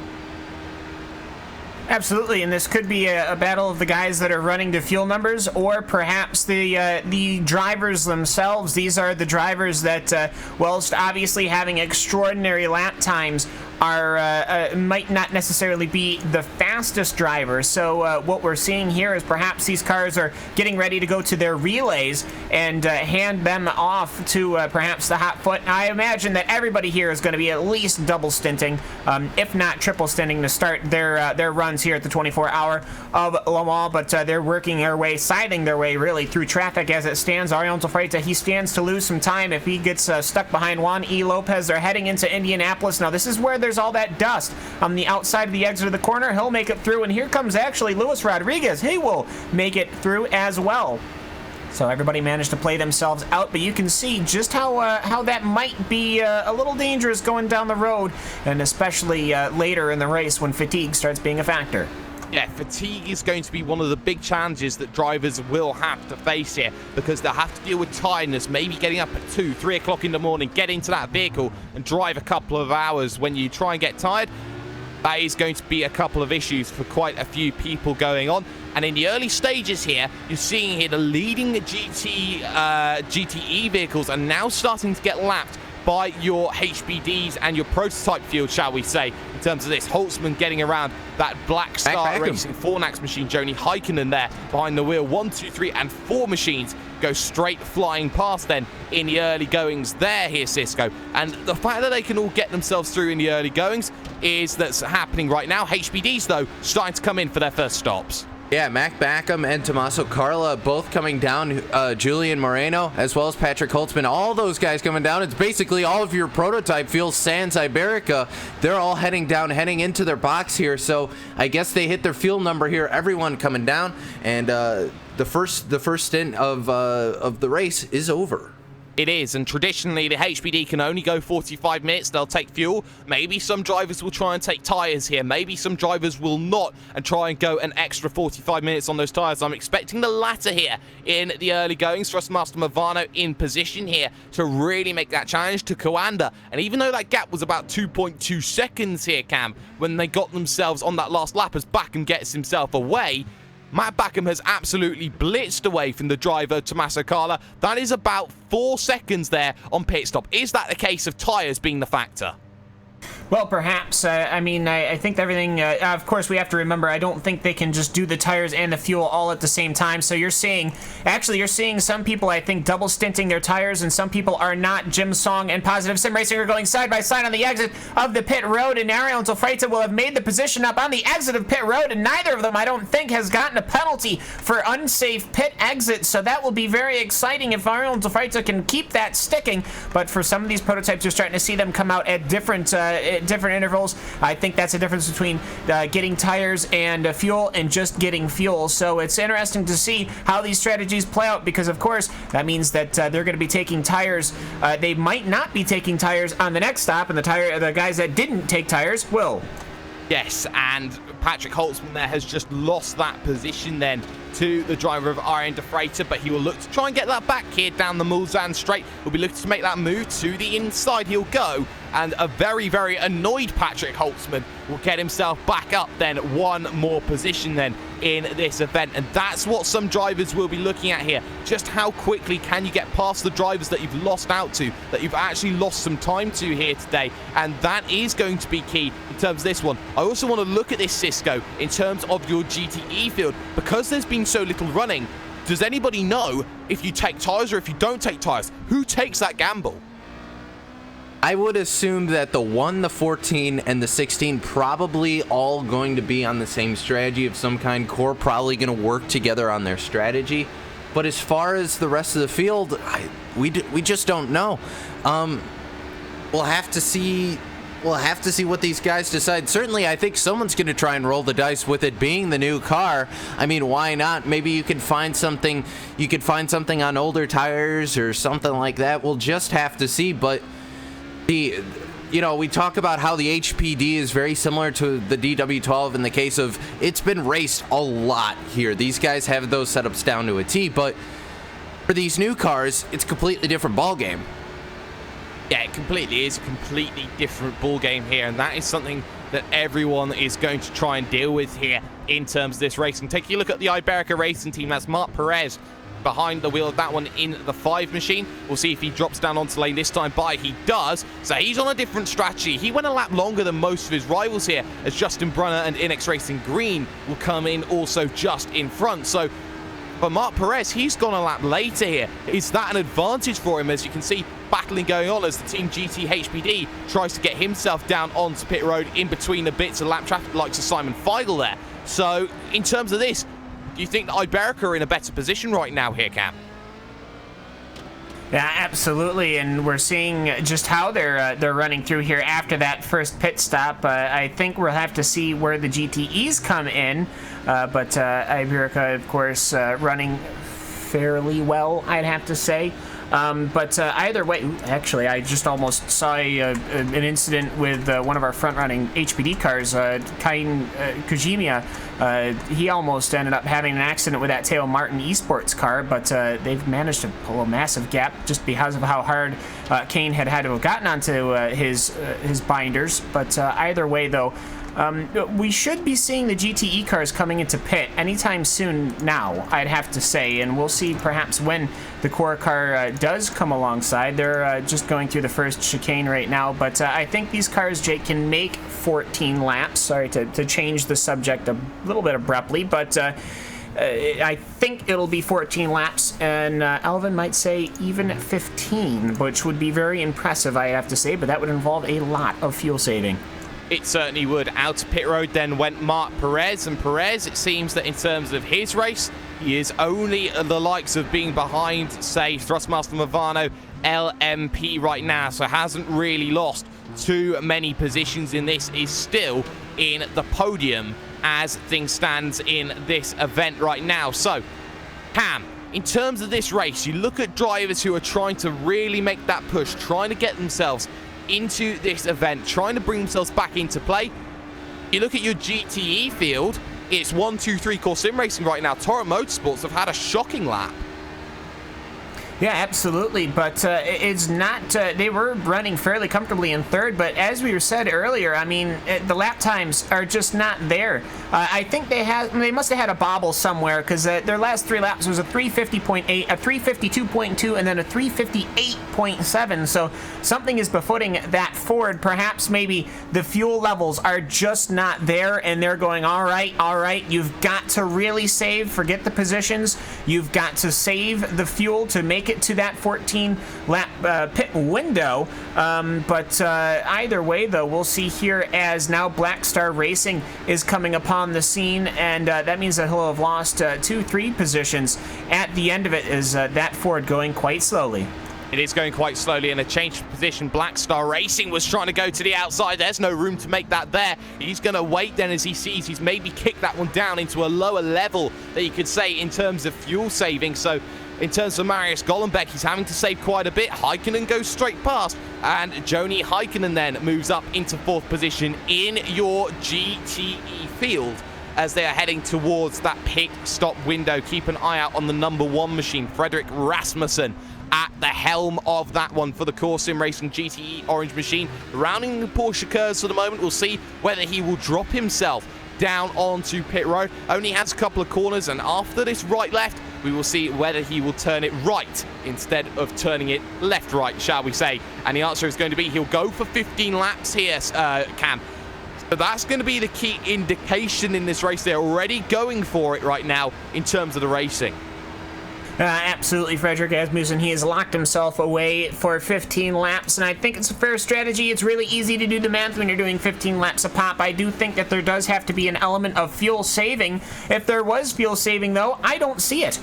Absolutely, and this could be a battle of the guys that are running to fuel numbers, or perhaps the drivers themselves. These are the drivers that, whilst obviously having extraordinary lap times, are might not necessarily be the fastest drivers. So what we're seeing here is perhaps these cars are getting ready to go to their relays and hand them off to perhaps the hot foot. I imagine that everybody here is going to be at least double stinting, if not triple stinting, to start their runs here at the 24-hour of Le Mans. But they're working their way, siding their way really through traffic as it stands. Ariel Freita, he stands to lose some time if he gets stuck behind Juan E. Lopez. They're heading into Indianapolis. Now this is where there's all that dust on the outside of the exit of the corner. He'll make it through, and here comes actually Luis Rodriguez. He will make it through as well. So everybody managed to play themselves out, but you can see just how that might be a little dangerous going down the road, and especially later in the race when fatigue starts being a factor. Yeah, fatigue is going to be one of the big challenges that drivers will have to face here, because they'll have to deal with tiredness, maybe getting up at 2, 3 o'clock in the morning, get into that vehicle and drive a couple of hours. When you try and get tired, that is going to be a couple of issues for quite a few people going on. And in the early stages here, you're seeing here the leading GTE vehicles are now starting to get lapped by your HBDs and your prototype field, shall we say, in terms of this. Holtzman getting around that Black Star Racing Fornax machine. Joni Heikkinen there behind the wheel. 1, 2, 3, and 4 machines go straight flying past then in the early goings there here, Cisco. And the fact that they can all get themselves through in the early goings is that's happening right now. HBDs, though, starting to come in for their first stops. Yeah, Mac Backham and Tommaso Carla both coming down. Julian Moreno as well as Patrick Holtzman, all those guys coming down. It's basically all of your prototype field sans Iberica. They're all heading down, heading into their box here. So I guess they hit their field number here. Everyone coming down, and the first stint of the race is over. It is, and traditionally the HBD can only go 45 minutes. They'll take fuel. Maybe some drivers will try and take tyres here. Maybe some drivers will not and try and go an extra 45 minutes on those tyres. I'm expecting the latter here in the early goings. Thrustmaster Movano in position here to really make that challenge to Coanda. And even though that gap was about 2.2 seconds here, Cam, when they got themselves on that last lap as Backham gets himself away, Matt Backham has absolutely blitzed away from the driver, Tommaso Carla. That is about 4 seconds there on pit stop. Is that the case of tyres being the factor? Well, perhaps. I mean, I think everything, of course, we have to remember, I don't think they can just do the tires and the fuel all at the same time. So you're seeing some people, I think, double stinting their tires, and some people are not. Jim Song and Positive Sim Racing are going side by side on the exit of the pit road, and Ariel and Tofreita will have made the position up on the exit of pit road, and neither of them, I don't think, has gotten a penalty for unsafe pit exit. So that will be very exciting if Ariel and Tofreita can keep that sticking. But for some of these prototypes, you're starting to see them come out at different intervals. I think that's a difference between getting tires and fuel and just getting fuel. So it's interesting to see how these strategies play out, because of course that means that they're going to be taking tires. They might not be taking tires on the next stop, and the guys that didn't take tires will. Yes, and Patrick Holtzman there has just lost that position then to the driver of Arjen de Freitas, but he will look to try and get that back here down the Mulsanne straight. Will be looking to make that move to the inside. He'll go, and a very, very annoyed Patrick Holtzman will get himself back up then one more position then in this event. And that's what some drivers will be looking at here. Just how quickly can you get past the drivers that you've lost out to, that you've actually lost some time to here today. And that is going to be key in terms of this one. I also want to look at this, Cisco, in terms of your GTE field. Because there's been so little running, does anybody know if you take tires or if you don't take tires? Who takes that gamble? I would assume that the 1, the 14, and the 16 probably all going to be on the same strategy of some kind. Core probably going to work together on their strategy. But as far as the rest of the field, we just don't know. We'll have to see. We'll have to see what these guys decide. Certainly, I think someone's going to try and roll the dice with it being the new car. I mean, why not? Maybe you can find something. You could find something on older tires or something like that. We'll just have to see. But we talk about how the HPD is very similar to the DW12 in the case of it's been raced a lot here. These guys have those setups down to a T, but for these new cars, it's a completely different ball game. Yeah, it completely is a completely different ball game here, and that is something that everyone is going to try and deal with here in terms of this racing. Take a look at the Iberica racing team. That's Marc Perez behind the wheel of that one in the 5 machine. We'll see if he drops down onto lane this time by. He does. So he's on a different strategy. He went a lap longer than most of his rivals here, as Justin Brunner and Inex Racing Green will come in also just in front. So for Marc Perez, he's gone a lap later here. Is that an advantage for him? As you can see, battling going on as the Team GT HBD tries to get himself down onto pit road in between the bits of lap traffic, like Simon Feigl there. So in terms of this, do you think that Iberica are in a better position right now here, Cam? Yeah, absolutely, and we're seeing just how they're running through here after that first pit stop. I think we'll have to see where the GTEs come in, but Iberica, of course, running fairly well, I'd have to say. But either way, actually, I just almost saw an incident with one of our front-running HPD cars, Kain Kujimiya. He almost ended up having an accident with that Teo Martin Esports car, but they've managed to pull a massive gap just because of how hard Kane had to have gotten onto his binders. But either way, though, We should be seeing the GTE cars coming into pit anytime soon now, I'd have to say, and we'll see perhaps when the core car does come alongside. They're just going through the first chicane right now, but I think these cars, Jake, can make 14 laps. Sorry to change the subject a little bit abruptly, but I think it'll be 14 laps, and Elvin might say even 15, which would be very impressive, I have to say, but that would involve a lot of fuel saving. It certainly would. Out to pit road then went Mark Perez, and Perez, it seems that in terms of his race, he is only the likes of being behind, say, Thrustmaster Movano, LMP right now, so hasn't really lost too many positions in this, is still in the podium as things stands in this event right now. So, Cam, in terms of this race, you look at drivers who are trying to really make that push, trying to get themselves into this event, trying to bring themselves back into play. You look at your GTE field, it's 1, 2, 3 core sim racing right now. Torrent Motorsports have had a shocking lap. Yeah, absolutely, but it's not, they were running fairly comfortably in third, but as we said earlier, I mean, the lap times are just not there. I think they must have had a bobble somewhere, because their last 3 laps was a 350.8, a 352.2, and then a 358.7, so something is befooting that Ford. Perhaps maybe the fuel levels are just not there, and they're going, all right, you've got to really save, forget the positions, you've got to save the fuel to make it to that 14 lap pit window, but either way though, we'll see here as now Black Star Racing is coming upon the scene, and that means that he'll have lost 2-3 positions at the end of it, is that Ford going quite slowly. It is going quite slowly, and a change of position. Black Star Racing was trying to go to the outside. There's no room to make that there. He's going to wait then as he sees he's maybe kicked that one down into a lower level that you could say in terms of fuel saving. So in terms of Marius Golombek, he's having to save quite a bit. Heikkinen goes straight past, and Joni Heikkinen then moves up into 4th position in your GTE field as they are heading towards that pit stop window. Keep an eye out on the number 1 machine, Frederick Rasmussen, at the helm of that one for the Core Sim Racing GTE Orange Machine. Rounding the Porsche curves for the moment, we'll see whether he will drop himself down onto pit road. Only has a couple of corners, and after this right-left, we will see whether he will turn it right instead of turning it left-right, shall we say. And the answer is going to be he'll go for 15 laps here, Cam. So that's going to be the key indication in this race. They're already going for it right now in terms of the racing. Absolutely, Frederick Asmussen. He has locked himself away for 15 laps, and I think it's a fair strategy. It's really easy to do the math when you're doing 15 laps a pop. I do think that there does have to be an element of fuel saving. If there was fuel saving, though, I don't see it.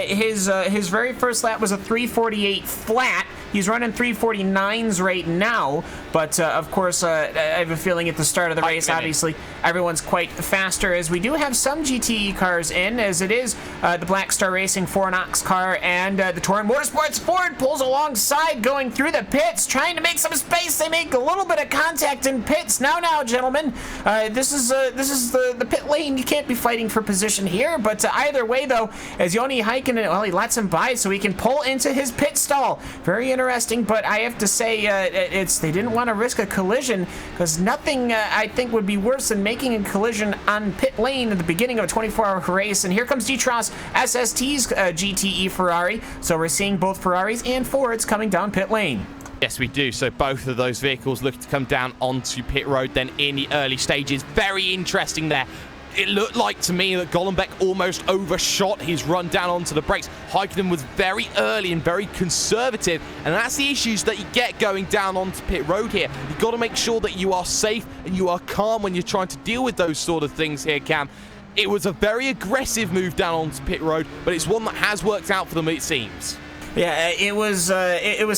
His very first lap was a 348 flat. He's running 349s right now, but of course, I have a feeling at the start of the race, obviously, everyone's quite faster, as we do have some GTE cars in, as it is the Black Star Racing Fornox car and the Torrent Motorsports Ford pulls alongside, going through the pits, trying to make some space. They make a little bit of contact in pits. Now, gentlemen, this is the pit lane. You can't be fighting for position here, but either way, though, as Joni Heikkinen, well, he lets him by so he can pull into his pit stall. Very interesting, but I have to say, they didn't want to risk a collision, because nothing I think would be worse than making a collision on pit lane at the beginning of a 24-hour race. And here comes G-Tros SST's GTE Ferrari, so we're seeing both Ferraris and Fords coming down pit lane. Yes, we do. So both of those vehicles looking to come down onto pit road then in the early stages. Very interesting there. It looked like to me that Golombek almost overshot his run down onto the brakes. Heikkinen was very early and very conservative, and that's the issues that you get going down onto pit road here. You've got to make sure that you are safe and you are calm when you're trying to deal with those sort of things here, Cam. It was a very aggressive move down onto pit road, but it's one that has worked out for them, it seems. Yeah, it was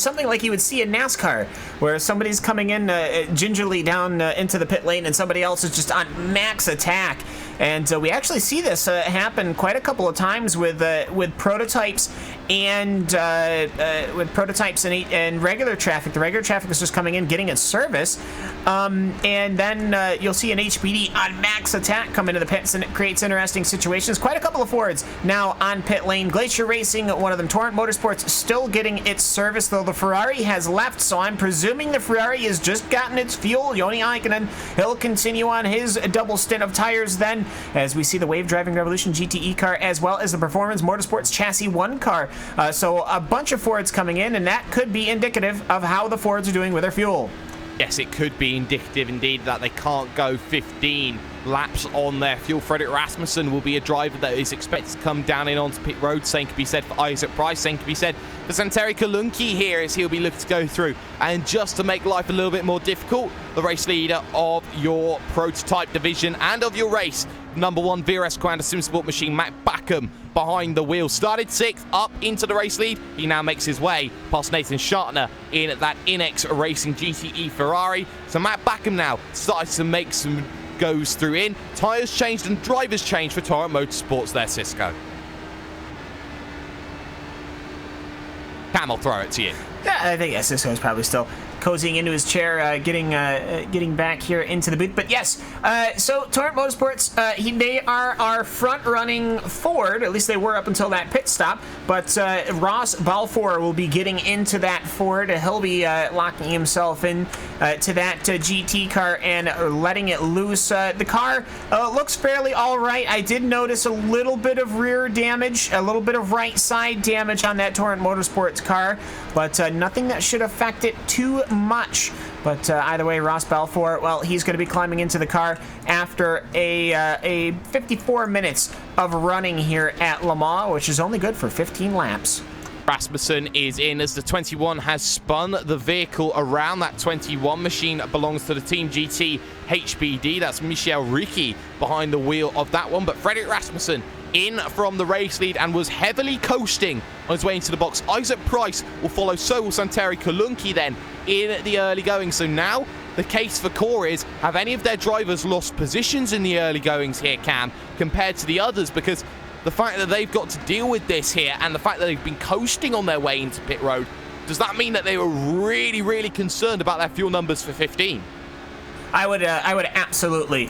something like you would see in NASCAR, where somebody's coming in gingerly down into the pit lane and somebody else is just on max attack. And we actually see this happen quite a couple of times with prototypes and regular traffic. The regular traffic is just coming in, getting its service, and then you'll see an HPD on max attack come into the pits, and it creates interesting situations. Quite a couple of Fords now on pit lane. Glacier Racing, one of them, Torrent Motorsports, still getting its service, though the Ferrari has left, so I'm presuming presuming the Ferrari has just gotten its fuel. Joni Aikkonen, he'll continue on his double stint of tires then, as we see the Wave Driving Revolution GTE car as well as the Performance Motorsports Chassis 1 car. So a bunch of Fords coming in, and that could be indicative of how the Fords are doing with their fuel. Yes, it could be indicative indeed that they can't go 15 laps on their fuel. Fredrik Rasmussen will be a driver that is expected to come down in onto pit road. Same could be said for Isaac Price. Same could be said for Santeri Kulunki here, as he'll be looking to go through. And just to make life a little bit more difficult, the race leader of your prototype division and of your race, number 1 VRS Quanta Simsport machine, Matt Backham, behind the wheel. Started 6th up into the race lead. He now makes his way past Nathan Schartner in that Inex Racing GTE Ferrari. So Matt Backham now starts to make some goes through in. Tyres changed and drivers changed for Torrent Motorsports there, Cisco. Cam, I'll throw it to you. Yeah, I think Cisco is probably still cozying into his chair, getting back here into the booth. But yes, so Torrent Motorsports, they are our front-running Ford. At least they were up until that pit stop. But Ross Balfour will be getting into that Ford. He'll be locking himself in to that GT car and letting it loose. The car looks fairly all right. I did notice a little bit of rear damage, a little bit of right side damage on that Torrent Motorsports car, but nothing that should affect it too much. But either way, Ross Balfour, well, he's going to be climbing into the car after a 54 minutes of running here at Le Mans, which is only good for 15 laps. Rasmussen is in as the 21 has spun the vehicle around. That 21 machine belongs to the Team GT HBD. That's Michel Ricci behind the wheel of that one. But Fredrik Rasmussen in from the race lead and was heavily coasting on his way into the box. Isaac Price will follow, so will Santeri Kulunki then in the early going. So now the case for Core is, have any of their drivers lost positions in the early goings here, Cam, compared to the others? Because the fact that they've got to deal with this here and the fact that they've been coasting on their way into pit road, does that mean that they were really, really concerned about their fuel numbers for 15? I would absolutely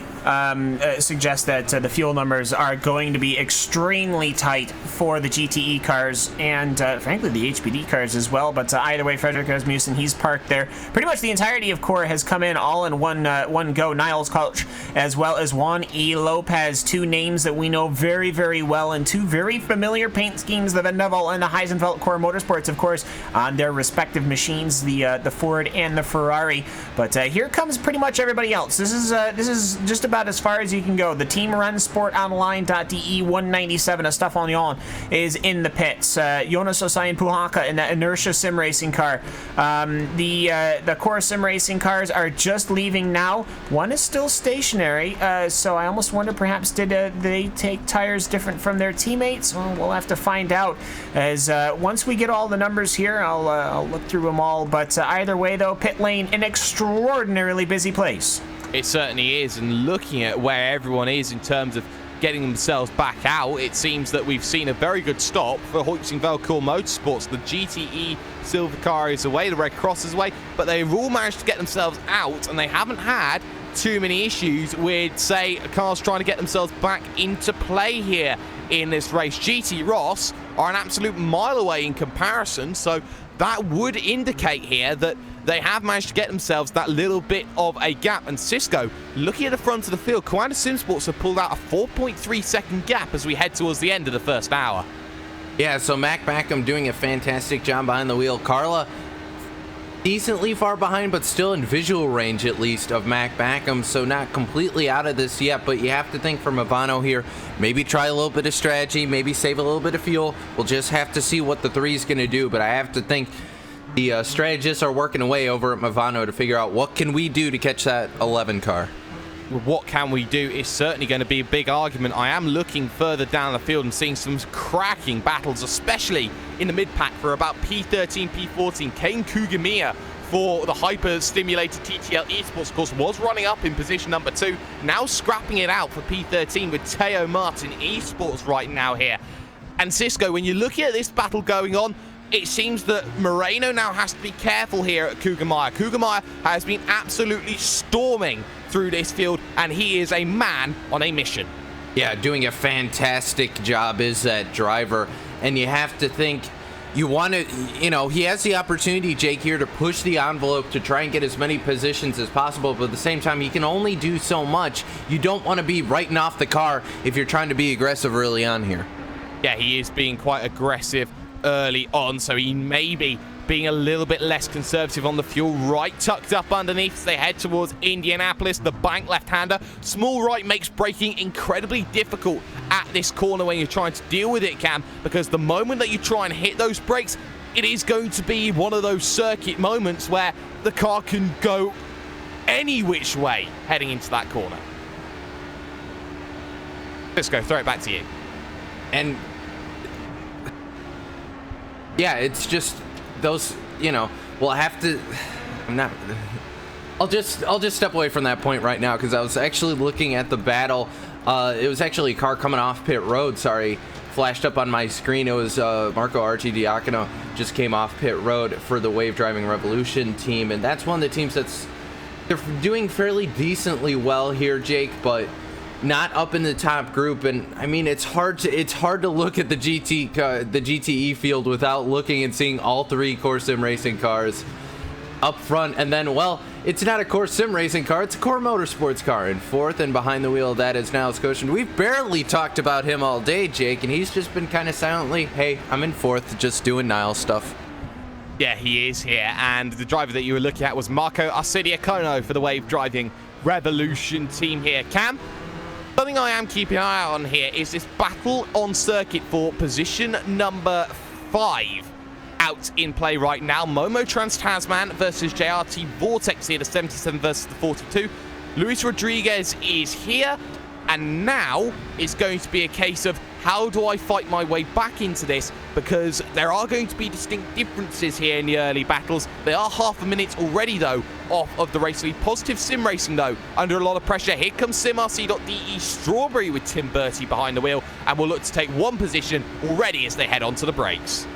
suggest that the fuel numbers are going to be extremely tight for the GTE cars and, frankly, the HBD cars as well. But either way, Fredrik Rasmussen, he's parked there. Pretty much the entirety of Core has come in all in one go. Niles Couch as well as Juan E. Lopez, two names that we know very, very well and two very familiar paint schemes, the Vendaval and the Heisenfeld Core Motorsports, of course, on their respective machines, the Ford and the Ferrari. But here comes pretty much everybody else. This is just about as far as you can go. The Team Run Sportonline.de 197 of Stefan Yon is in the pits. Jonas Osayan Puhaka in the Inertia Sim Racing car. The Core Sim Racing cars are just leaving now. One is still stationary, so I almost wonder perhaps did they take tires different from their teammates? Well, we'll have to find out. As once we get all the numbers here, I'll look through them all. But either way, though, pit lane, an extraordinarily busy place. It certainly is, and looking at where everyone is in terms of getting themselves back out, it seems that we've seen a very good stop for Hoytsing Velcore Motorsports. The GTE silver car is away, the Red Cross is away, but they've all managed to get themselves out, and they haven't had too many issues with, say, cars trying to get themselves back into play here in this race. GT Ross are an absolute mile away in comparison, so that would indicate here that they have managed to get themselves that little bit of a gap. And Cisco, looking at the front of the field, Quanta Simsports have pulled out a 4.3 second gap as we head towards the end of the first hour. Yeah, so Mac Backham doing a fantastic job behind the wheel. Carla decently far behind, but still in visual range at least of Mac Backham, so not completely out of this yet. But you have to think from Ivano here, maybe try a little bit of strategy, maybe save a little bit of fuel. We'll just have to see what the 3 is going to do, but I have to think the strategists are working away over at Movano to figure out what can we do to catch that 11 car. What can we do is certainly going to be a big argument. I am looking further down the field and seeing some cracking battles, especially in the mid-pack for about P13, P14. Kane Kugamiya for the hyper-stimulated TTL Esports course was running up in position number 2, now scrapping it out for P13 with Teo Martin Esports right now here. And Cisco, when you're looking at this battle going on, it seems that Moreno now has to be careful here at Kugamiya. Kugamiya has been absolutely storming through this field, and he is a man on a mission. Yeah, doing a fantastic job is that driver. And you have to think, you want to, he has the opportunity, Jake, here to push the envelope to try and get as many positions as possible, but at the same time, he can only do so much. You don't want to be writing off the car if you're trying to be aggressive early on here. Yeah, he is being quite aggressive early on, so he may be being a little bit less conservative on the fuel. Right tucked up underneath as they head towards Indianapolis. The bank left-hander. Small right makes braking incredibly difficult at this corner when you're trying to deal with it, Cam, because the moment that you try and hit those brakes, it is going to be one of those circuit moments where the car can go any which way heading into that corner. Let's go, throw it back to you. And yeah, it's just those, we'll have to, I'll just step away from that point right now, because I was actually looking at the battle. It was actually a car coming off pit road, flashed up on my screen. It was Marco Archidiacono just came off pit road for the Wave Driving Revolution team, and that's one of the teams they're doing fairly decently well here, Jake, but not up in the top group. And I mean, it's hard to look at the GTE field without looking and seeing all three Core Sim racing cars up front. And then, well, it's not a Core Sim racing car, it's a Core Motorsports car. In fourth and behind the wheel, that is now Scotian. We've barely talked about him all day, Jake, and he's just been kind of silently, hey, I'm in fourth, just doing Nile stuff. Yeah, he is here, and the driver that you were looking at was Marco Archidiacono for the Wave Driving Revolution team here. Cam, something I am keeping an eye on here is this battle on circuit for position number 5 out in play right now. Momo Trans-Tasman versus JRT Vortex here, the 77 versus the 42. Luis Rodriguez is here, and now it's going to be a case of how do I fight my way back into this, because there are going to be distinct differences here in the early battles. They are half a minute already, though, off of the race lead. Positive Sim Racing, though, under a lot of pressure. Here comes SimRC.de Strawberry with Tim Bertie behind the wheel, and will look to take one position already as they head onto the brakes.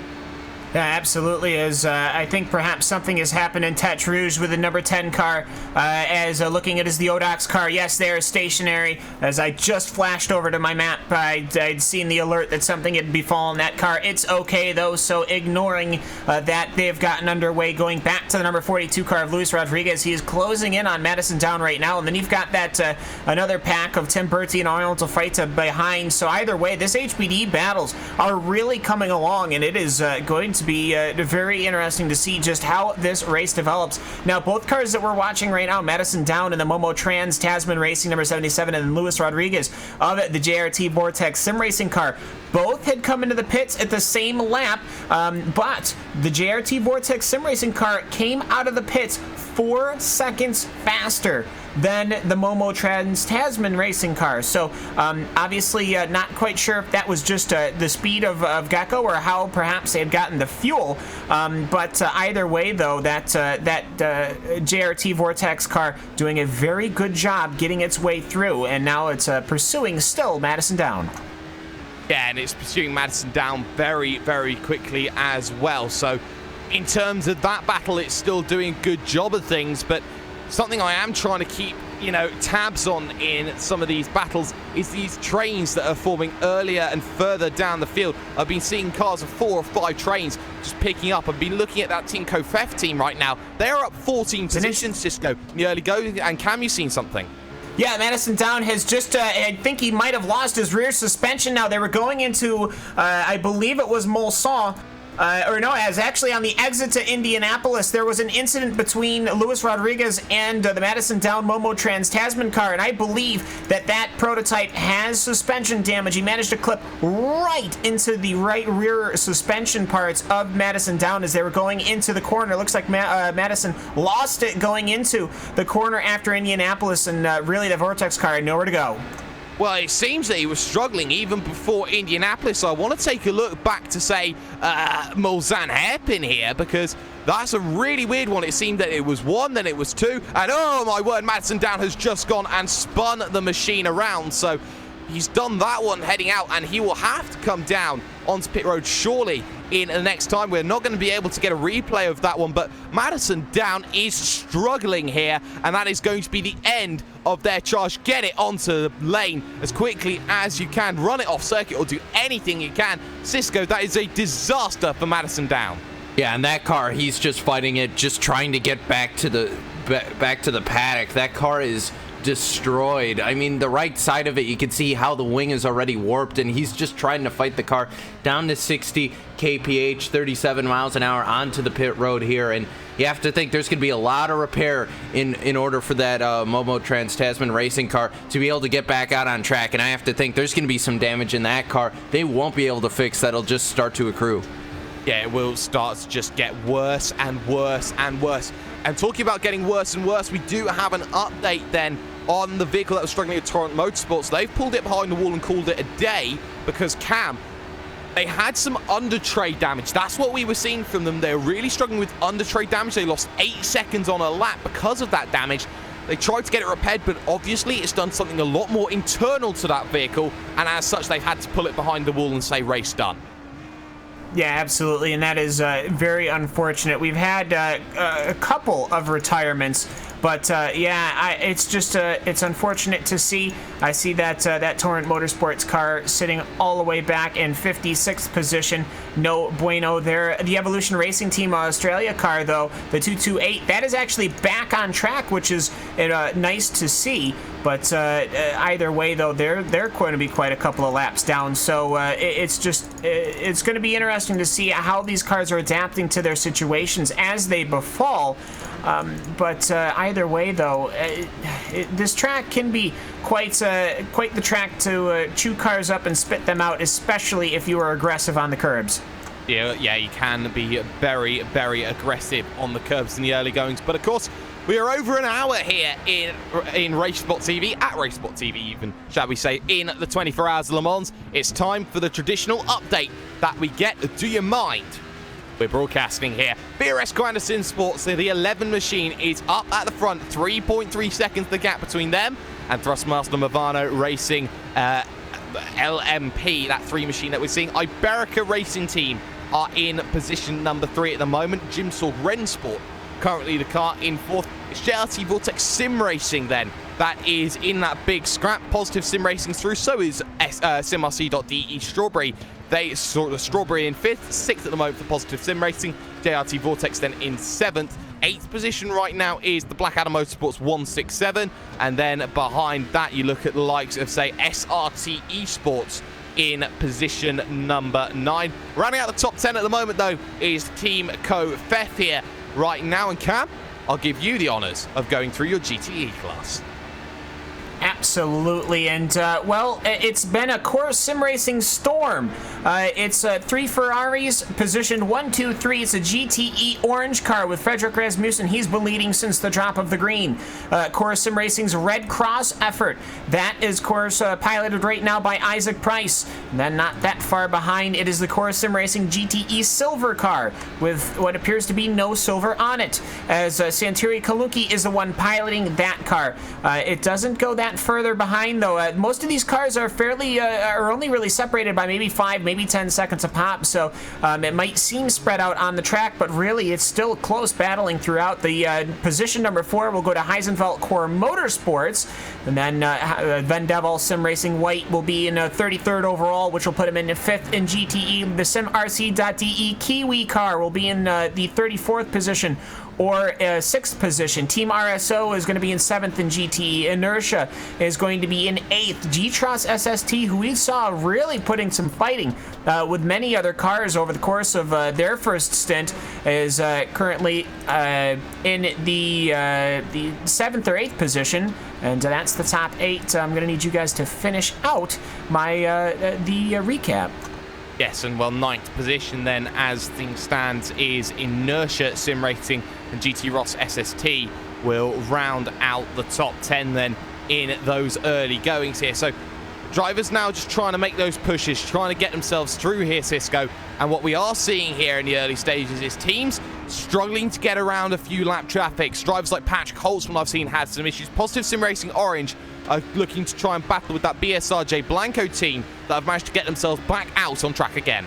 Yeah, absolutely. As I think perhaps something has happened in Tete Rouge with the number 10 car, as looking at the Odox car. Yes, they are stationary. As I just flashed over to my map, I'd seen the alert that something had befallen that car. It's okay, though, so ignoring that, they've gotten underway, going back to the number 42 car of Luis Rodriguez. He is closing in on Madison Down right now, and then you've got that another pack of Tim Bertie and Oriental Freita behind. So either way, this HPD battles are really coming along, and it is going to be very interesting to see just how this race develops. Now, both cars that we're watching right now, Madison Down and the Momo Trans-Tasman Racing number 77, and Luis Rodriguez of the JRT Vortex Sim Racing car, both had come into the pits at the same lap, but the JRT Vortex Sim Racing car came out of the pits 4 seconds faster than the Momo Trans-Tasman racing car. So obviously not quite sure if that was just the speed of Gecko or how perhaps they had gotten the fuel. But either way, though, that JRT Vortex car doing a very good job getting its way through, and now it's pursuing still Madison Down. Yeah, and it's pursuing Madison Down very, very quickly as well. So in terms of that battle, it's still doing a good job of things, but something I am trying to keep, tabs on in some of these battles is these trains that are forming earlier and further down the field. I've been seeing cars of 4 or 5 trains just picking up. I've been looking at that Team Covfefe team right now. They are up 14 positions, Cisco, in the early go. And Cam, you seen something? Yeah, Madison Down has just, I think he might have lost his rear suspension now. They were going into, I believe it was Mulsanne. Or no, as actually on the exit to Indianapolis, there was an incident between Luis Rodriguez and the Madison Down Momo Trans-Tasman car, and I believe that prototype has suspension damage. He managed to clip right into the right rear suspension parts of Madison Down as they were going into the corner. It looks like Madison lost it going into the corner after Indianapolis, and really the Vortex car had nowhere to go. Well, it seems that he was struggling even before Indianapolis. So I want to take a look back to, say, Mulsanne hairpin here, because that's a really weird one. It seemed that it was 1, then it was 2, and oh my word, Madison Down has just gone and spun the machine around. So he's done that one heading out, and he will have to come down onto pit road surely in the next time. We're not going to be able to get a replay of that one, but Madison Down is struggling here, and that is going to be the end of their charge. Get it onto the lane as quickly as you can. Run it off circuit or do anything you can. Cisco, that is a disaster for Madison Down. Yeah, and that car, he's just fighting it, just trying to get back to the paddock. That car is destroyed. I mean, the right side of it, you can see how the wing is already warped, and he's just trying to fight the car down to 60 kph, 37 miles an hour onto the pit road here. And you have to think there's going to be a lot of repair in order for that Momo Trans-Tasman racing car to be able to get back out on track. And I have to think there's going to be some damage in that car they won't be able to fix. That'll just start to accrue. Yeah, it will start to just get worse and worse and worse. And talking about getting worse and worse, we do have an update then on the vehicle that was struggling at Torrent Motorsports. They've pulled it behind the wall and called it a day because Cam, they had some under-tray damage. That's what we were seeing from them. They were really struggling with under-tray damage. They lost 8 seconds on a lap because of that damage. They tried to get it repaired, but obviously it's done something a lot more internal to that vehicle, and as such, they've had to pull it behind the wall and say race done. Yeah, absolutely, and that is very unfortunate. We've had a couple of retirements, but it's just it's unfortunate to see. I see that that Torrent Motorsports car sitting all the way back in 56th position. No bueno there. The Evolution Racing Team Australia car, though, the 228, that is actually back on track, which is nice to see. But either way, though, they're going to be quite a couple of laps down. So it's going to be interesting to see how these cars are adapting to their situations as they befall. But either way, though, this track can be quite the track to chew cars up and spit them out, especially if you are aggressive on the curbs. Yeah, you can be very, very aggressive on the curbs in the early goings. But of course, we are over an hour here in Race Sport TV, at Race Sport TV even, shall we say, in the 24 Hours of Le Mans. It's time for the traditional update that we get. Do you mind? We're broadcasting here. BRS Grandison Sports, the 11 machine is up at the front. 3.3 seconds the gap between them and Thrustmaster Movano Racing LMP, that 3 machine that we're seeing. Iberica Racing Team are in position number 3 at the moment. Jimsor Rensport currently the car in 4th. It's JRT Vortex Sim Racing then that is in that big scrap. Positive Sim Racing's through, so is SimRC.de Strawberry. They saw the Strawberry in 5th, 6th at the moment for Positive Sim Racing. JRT Vortex then in 7th. 8th position right now is the Blackadder Motorsports 167, and then behind that you look at the likes of, say, SRT Esports in position number 9. Rounding out the top 10 at the moment, though, is Team Covfefe here right now. And Cam, I'll give you the honours of going through your GTE class. Absolutely, and well, it's been a Core Sim Racing storm. It's 3 Ferraris, positioned 1, 2, 3. It's a GTE orange car with Frederick Rasmussen. He's been leading since the drop of the green. Core Sim Racing's Red Cross effort. That is, of course, piloted right now by Isaac Price. And then not that far behind, it is the Core Sim Racing GTE silver car with what appears to be no silver on it, as Santeri Kalunki is the one piloting that car. It doesn't go that further behind, though. Most of these cars are fairly are only really separated by maybe 5, maybe 10 seconds a pop, so it might seem spread out on the track, but really it's still close battling throughout. The position number 4 will go to Heisenfeld Core Motorsports, and then Vendeval Sim Racing White will be in 33rd overall, which will put him in 5th in GTE. The SimRC.de Kiwi car will be in the 34th position, or 6th position. Team RSO is going to be in 7th in GTE. Inertia is going to be in 8th. G-Tross SST, who we saw really putting some fighting with many other cars over the course of their first stint, is currently in the 7th or 8th position. And that's the top 8. I'm going to need you guys to finish out my the recap. Yes, and well, 9th position then, as things stand, is Inertia Sim Racing, and GT Ross SST will round out the top 10 then in those early goings here. So drivers now just trying to make those pushes, trying to get themselves through here, Cisco. And what we are seeing here in the early stages is teams struggling to get around a few lap traffics. Drivers like Patrick Holtzman I've seen had some issues. Positive Sim Racing Orange are looking to try and battle with that BSRJ Blanco team that have managed to get themselves back out on track again.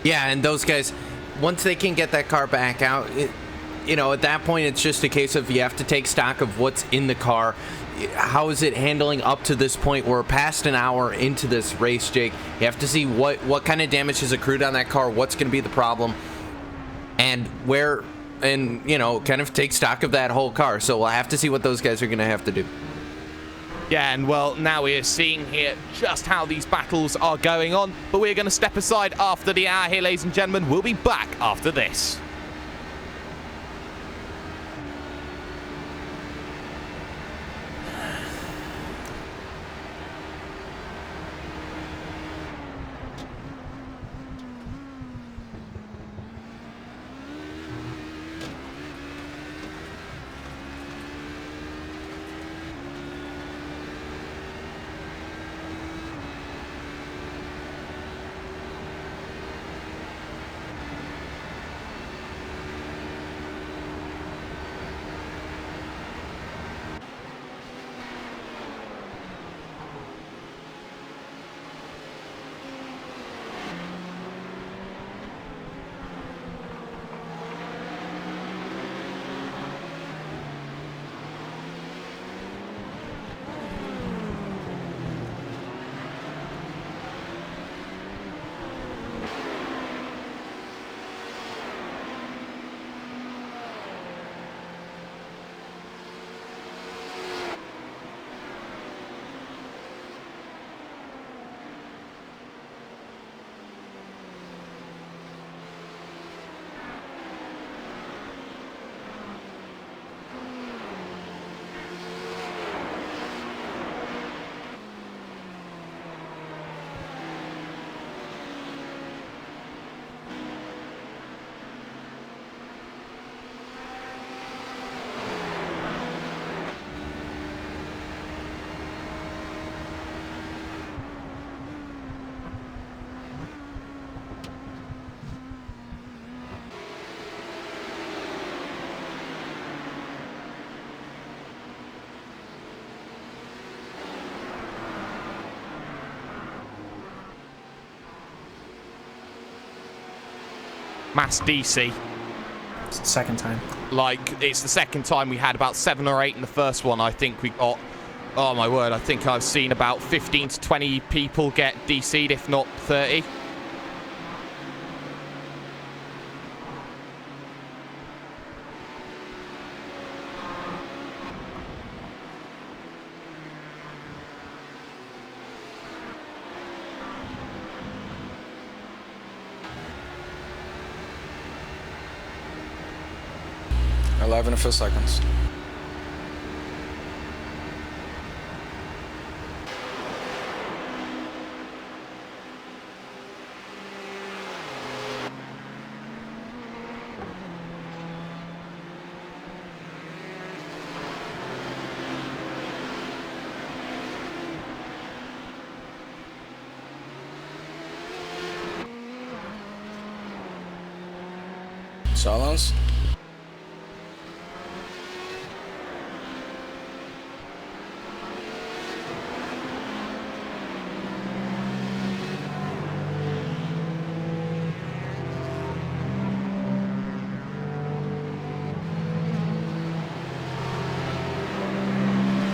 Yeah, and those guys, once they can get that car back out, at that point, it's just a case of you have to take stock of what's in the car. How is it handling up to this point? We're past an hour into this race, Jake. You have to see what kind of damage has accrued on that car, what's going to be the problem, and kind of take stock of that whole car. So we'll have to see what those guys are going to have to do. Yeah, and well, now we are seeing here just how these battles are going on, but we're going to step aside after the hour here, ladies and gentlemen. We'll be back after this. Mass DC. It's the second time. Like, it's the second time. We had about 7 or 8 in the first one. I think we got, oh my word, I think I've seen about 15 to 20 people get DC'd, if not 30. Eleven and 4 seconds. Silence.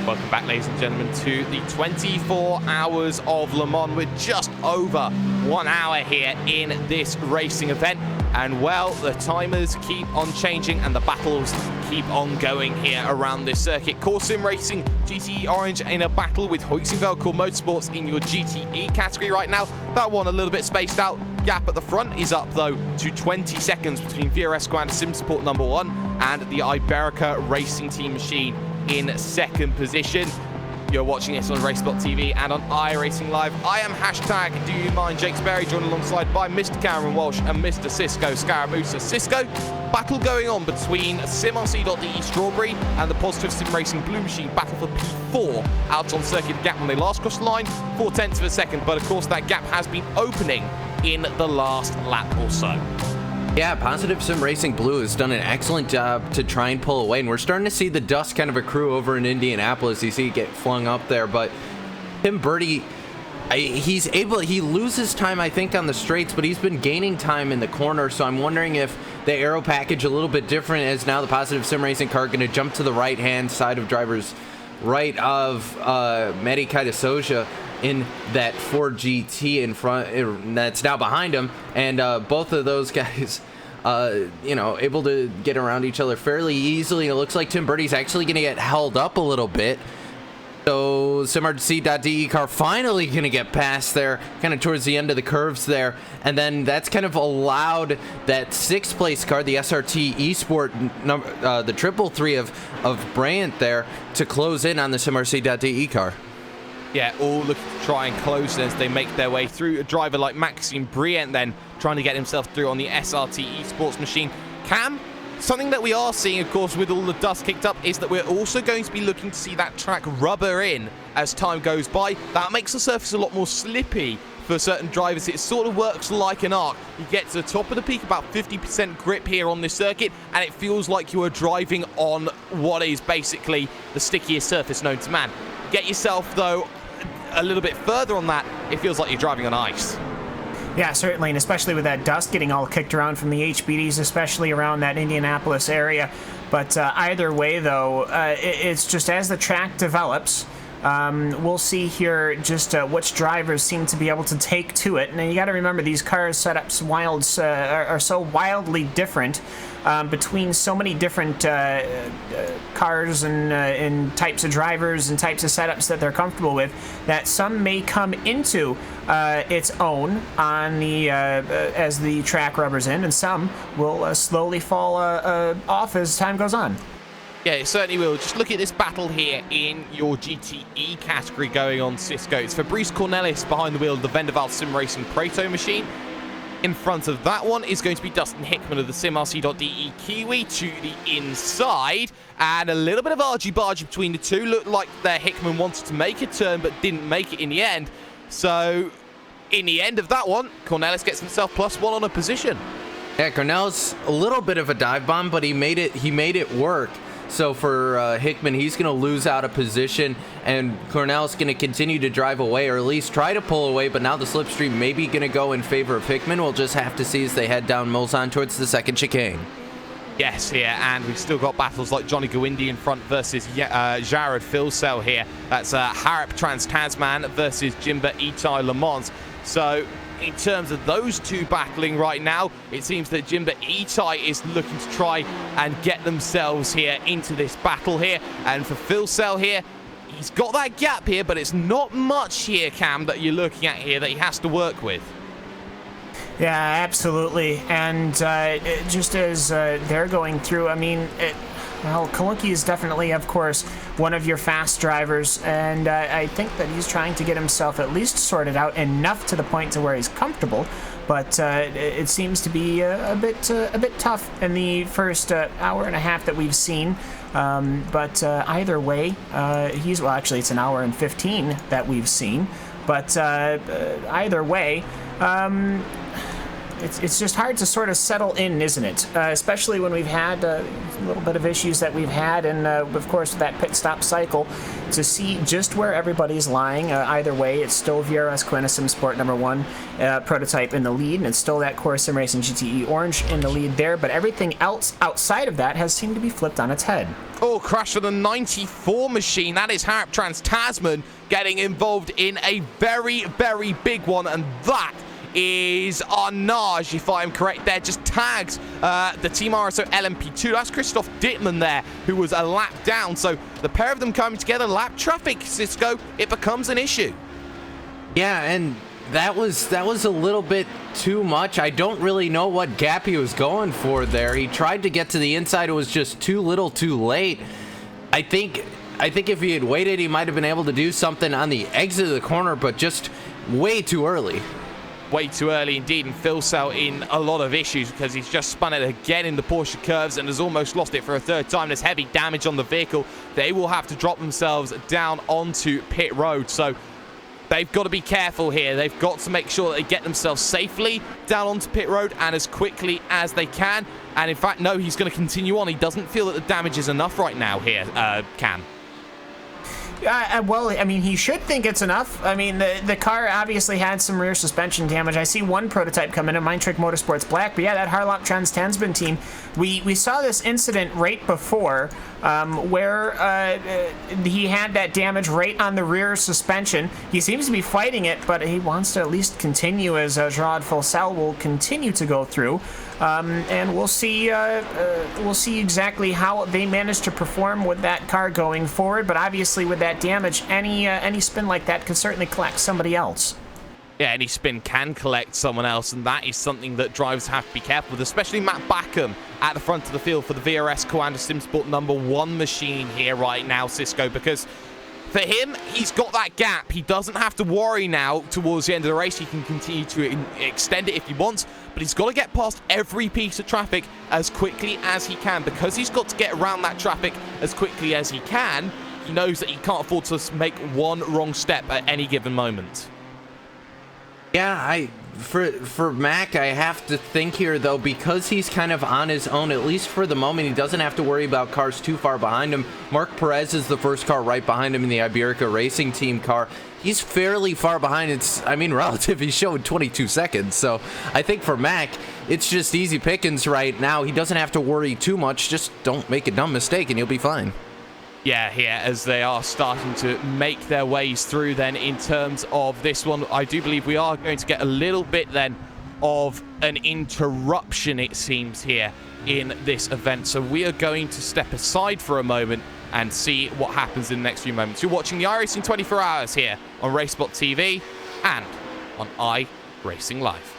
Welcome back, ladies and gentlemen, to the 24 hours of Le Mans. We're just over 1 hour here in this racing event. And, well, the timers keep on changing and the battles keep on going here around this circuit. Core Sim Racing, GTE Orange in a battle with Hoyksingveld Core Motorsports in your GTE category right now. That one a little bit spaced out. Gap at the front is up, though, to 20 seconds between VRS Squad Sim Support number 1 and the Iberica Racing Team machine in second position. You're watching this on Race.tv and on iRacing Live. I am hashtag Do You Mind Jake Sperry, joined alongside by Mr. Cameron Walsh and Mr. Cisco Scaramusa. Cisco, battle going on between SimRC.de Strawberry and the Positive Sim Racing Blue Machine. Battle for P4 out on circuit. Gap when they last crossed the line, 0.4 of a second, but of course that gap has been opening in the last lap or so. Yeah, Positive Sim Racing Blue has done an excellent job to try and pull away, and we're starting to see the dust kind of accrue over in Indianapolis. You see it get flung up there, but Tim Birdie he loses time, I think, on the straights, but he's been gaining time in the corner, so I'm wondering if the aero package a little bit different is now the Positive Sim Racing car going to jump to the right-hand side of driver's right of Mehdi Kaidasoja in that Ford GT in front that's now behind him, and both of those guys able to get around each other fairly easily. And it looks like Tim Birdie's actually going to get held up a little bit. So SimRC.de car finally going to get past there, kind of towards the end of the curves there. And then that's kind of allowed that 6th place car, the SRT Esport, the 333 of Bryant there, to close in on the SimRC.de car. Yeah, all looking to try and close as they make their way through. A driver like Maxime Briant then trying to get himself through on the SRT Esports machine. Cam, something that we are seeing, of course, with all the dust kicked up, is that we're also going to be looking to see that track rubber in as time goes by. That makes the surface a lot more slippy for certain drivers. It sort of works like an arc. You get to the top of the peak, about 50% grip here on this circuit, and it feels like you are driving on what is basically the stickiest surface known to man. Get yourself, though, a little bit further on that, it feels like you're driving on ice. Yeah, certainly, and especially with that dust getting all kicked around from the HBDs, especially around that Indianapolis area. But either way, though, it's just as the track develops, we'll see here just which drivers seem to be able to take to it. And you got to remember, these cars' setups are so wildly different between so many different cars and types of drivers and types of setups that they're comfortable with, that some may come into its own on the as the track rubbers in, and some will slowly fall off as time goes on. Yeah, it certainly will. Just look at this battle here in your GTE category going on, Cisco. It's Fabrice Cornelis behind the wheel of the Vendaval Sim Racing Prato machine. In front of that one is going to be Dustin Hickman of the SimRC.de Kiwi to the inside. And a little bit of argy-bargy between the two. Looked like Hickman wanted to make a turn but didn't make it in the end. So, in the end of that one, Cornelis gets himself +1 on a position. Yeah, Cornelis, a little bit of a dive bomb, but he made it work. So for Hickman, he's going to lose out a position, and Cornell's going to continue to drive away, or at least try to pull away, but now the slipstream may be going to go in favor of Hickman. We'll just have to see as they head down Mulsanne towards the second chicane. Yes, here, and we've still got battles like Johnny Gawindi in front versus Jared Filsell here. That's Harap Trans-Tasman versus Jimba Itai Le Mans. So in terms of those two battling right now, it seems that Jimba Itai is looking to try and get themselves here into this battle here. And for Filsell here, he's got that gap here, but it's not much here, Cam, that you're looking at here that he has to work with. Yeah, absolutely. And just as they're going through, I mean, Kalunki is definitely, of course, one of your fast drivers, and I think that he's trying to get himself at least sorted out enough to the point to where he's comfortable. But it seems to be a bit tough in the first hour and a half that we've seen. But either way, actually it's an hour and 15 that we've seen. But either way, it's just hard to sort of settle in, isn't it? Especially when we've had a little bit of issues that we've had, and of course that pit stop cycle, to see just where everybody's lying. Either way, it's still VRS Quinnisim Sport #1 prototype in the lead, and it's still that Core Sim Racing GTE Orange in the lead there, but everything else outside of that has seemed to be flipped on its head. Oh, crash for the 94 machine. That is Harap Trans-Tasman getting involved in a very, very big one, and that is Arnage, if I'm correct there, just tags the Team RSO LMP2. That's Christoph Dittmann there, who was a lap down. So the pair of them coming together, lap traffic, Cisco, it becomes an issue. Yeah, and that was a little bit too much. I don't really know what gap he was going for there. He tried to get to the inside. It was just too little too late. I think if he had waited, he might have been able to do something on the exit of the corner, but just way too early. Way too early indeed, and Filsell in a lot of issues because he's just spun it again in the Porsche curves and has almost lost it for a third time. There's heavy damage on the vehicle. They will have to drop themselves down onto pit road, so they've got to be careful here. They've got to make sure that they get themselves safely down onto pit road and as quickly as they can. And in fact, no, he's going to continue on. He doesn't feel that the damage is enough right now here, Cam. Well, I mean, he should think it's enough. I mean, the car obviously had some rear suspension damage. I see one prototype coming in, Mind Trick Motorsports Black. But yeah, that Harlock Trans Tansman team, we saw this incident right before where he had that damage right on the rear suspension. He seems to be fighting it, but he wants to at least continue as Gerard Fulcel will continue to go through. And we'll see exactly how they manage to perform with that car going forward. But obviously, with that damage, any spin like that can certainly collect somebody else. Yeah, any spin can collect someone else, and that is something that drivers have to be careful with, especially Matt Backham at the front of the field for the VRS Coanda SimSport #1 machine here right now, Cisco, because for him, he's got that gap. He doesn't have to worry now towards the end of the race. He can continue to extend it if he wants, but he's got to get past every piece of traffic as quickly as he can. Because he's got to get around that traffic as quickly as he can, he knows that he can't afford to make one wrong step at any given moment. Yeah, for Mac, I have to think here, though, because he's kind of on his own, at least for the moment, he doesn't have to worry about cars too far behind him. Mark Perez is the first car right behind him in the Iberica Racing Team car. He's fairly far behind. It's, I mean, relative, he's showing 22 seconds. So I think for Mac, it's just easy pickings right now. He doesn't have to worry too much. Just don't make a dumb mistake and you'll be fine. Yeah, here as they are starting to make their ways through then in terms of this one. I do believe we are going to get a little bit then of an interruption, it seems, here in this event. So we are going to step aside for a moment and see what happens in the next few moments. You're watching the iRacing 24 Hours here on RaceSpot TV and on iRacing Live.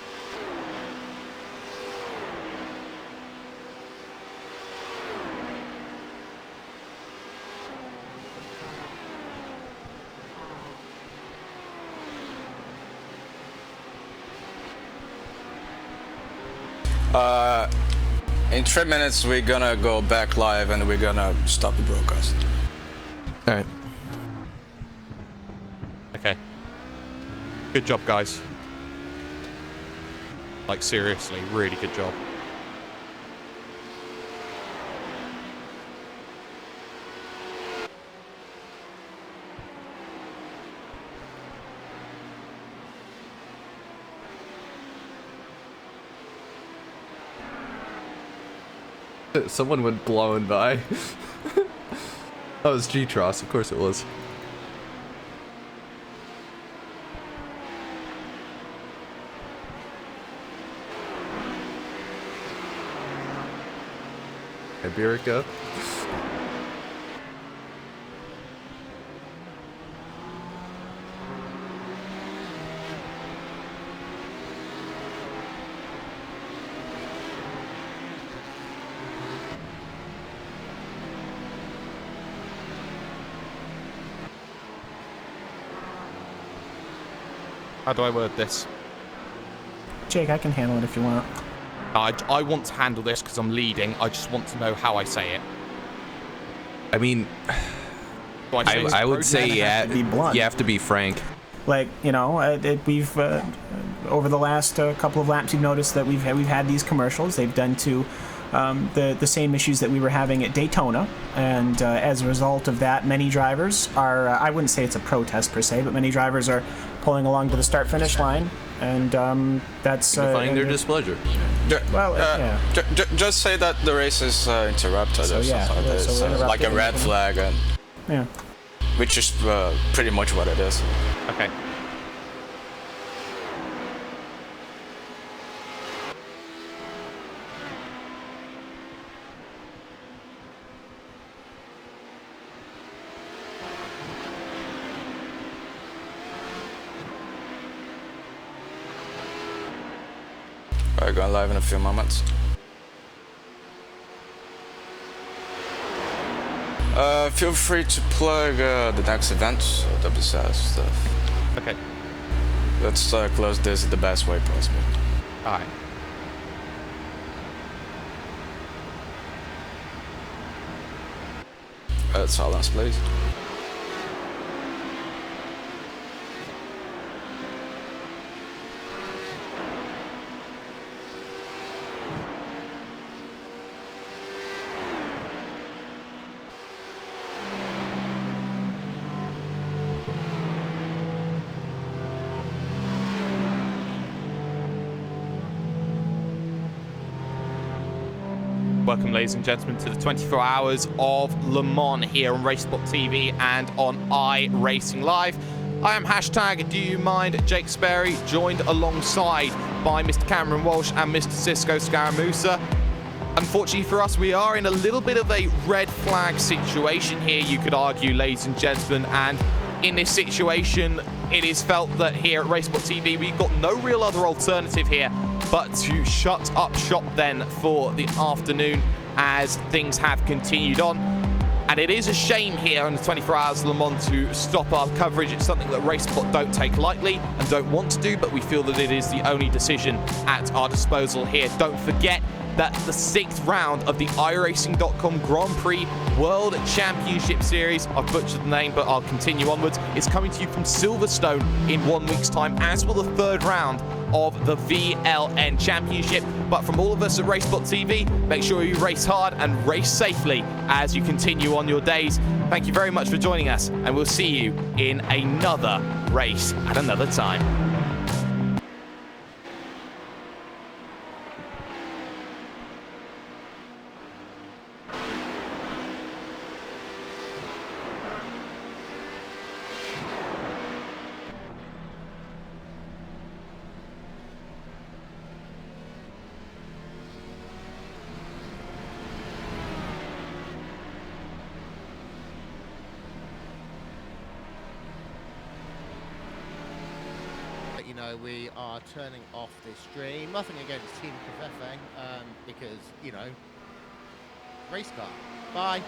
In 3 minutes, we're gonna go back live and we're gonna stop the broadcast. All right. Okay. Good job, guys. Like, seriously, really good job. Someone went blowing by. That was G-Tross, of course it was. Iberica. How do I word this? Jake, I can handle it if you want. I want to handle this because I'm leading. I just want to know how I say it. I mean, I would say, yeah, be blunt. you have to be frank. Like, you know, we've over the last couple of laps, you've noticed that we've had these commercials. They've done to the same issues that we were having at Daytona, and as a result of that, many drivers are, I wouldn't say it's a protest per se, but many drivers are pulling along to the start-finish line, and that's... Defying their displeasure. Well, yeah. Just say that the race is interrupted or yeah, something like this. so Like a red flag, and Yeah. which is pretty much what it is. Okay. Alright, going live in a few moments. Feel free to plug the next event, WCS stuff. Okay. Let's close this the best way possible. Alright. Silence, please. Welcome, ladies and gentlemen, to the 24 hours of Le Mans here on Racesport TV and on iRacing Live. I am hashtag Do You Mind Jake Sperry, joined alongside by Mr. Cameron Walsh and Mr. Cisco Scaramusa. Unfortunately for us, we are in a little bit of a red flag situation here, you could argue, ladies and gentlemen, and in this situation, it is felt that here at Racesport TV, we've got no real other alternative here but to shut up shop then for the afternoon as things have continued on. And it is a shame here on the 24 Hours of Le Mans to stop our coverage. It's something that Racesport don't take lightly and don't want to do, but we feel that it is the only decision at our disposal here. Don't forget that the 6th round of the iRacing.com Grand Prix World Championship Series, I've butchered the name, but I'll continue onwards, is coming to you from Silverstone in 1 week's time, as will the 3rd round of the VLN Championship. But from all of us at Racesport TV, make sure you race hard and race safely as you continue on your days. Thank you very much for joining us, and we'll see you in another race at another time. You know, we are turning off this stream. Nothing against Team Covfefe, because, you know, race car. Bye.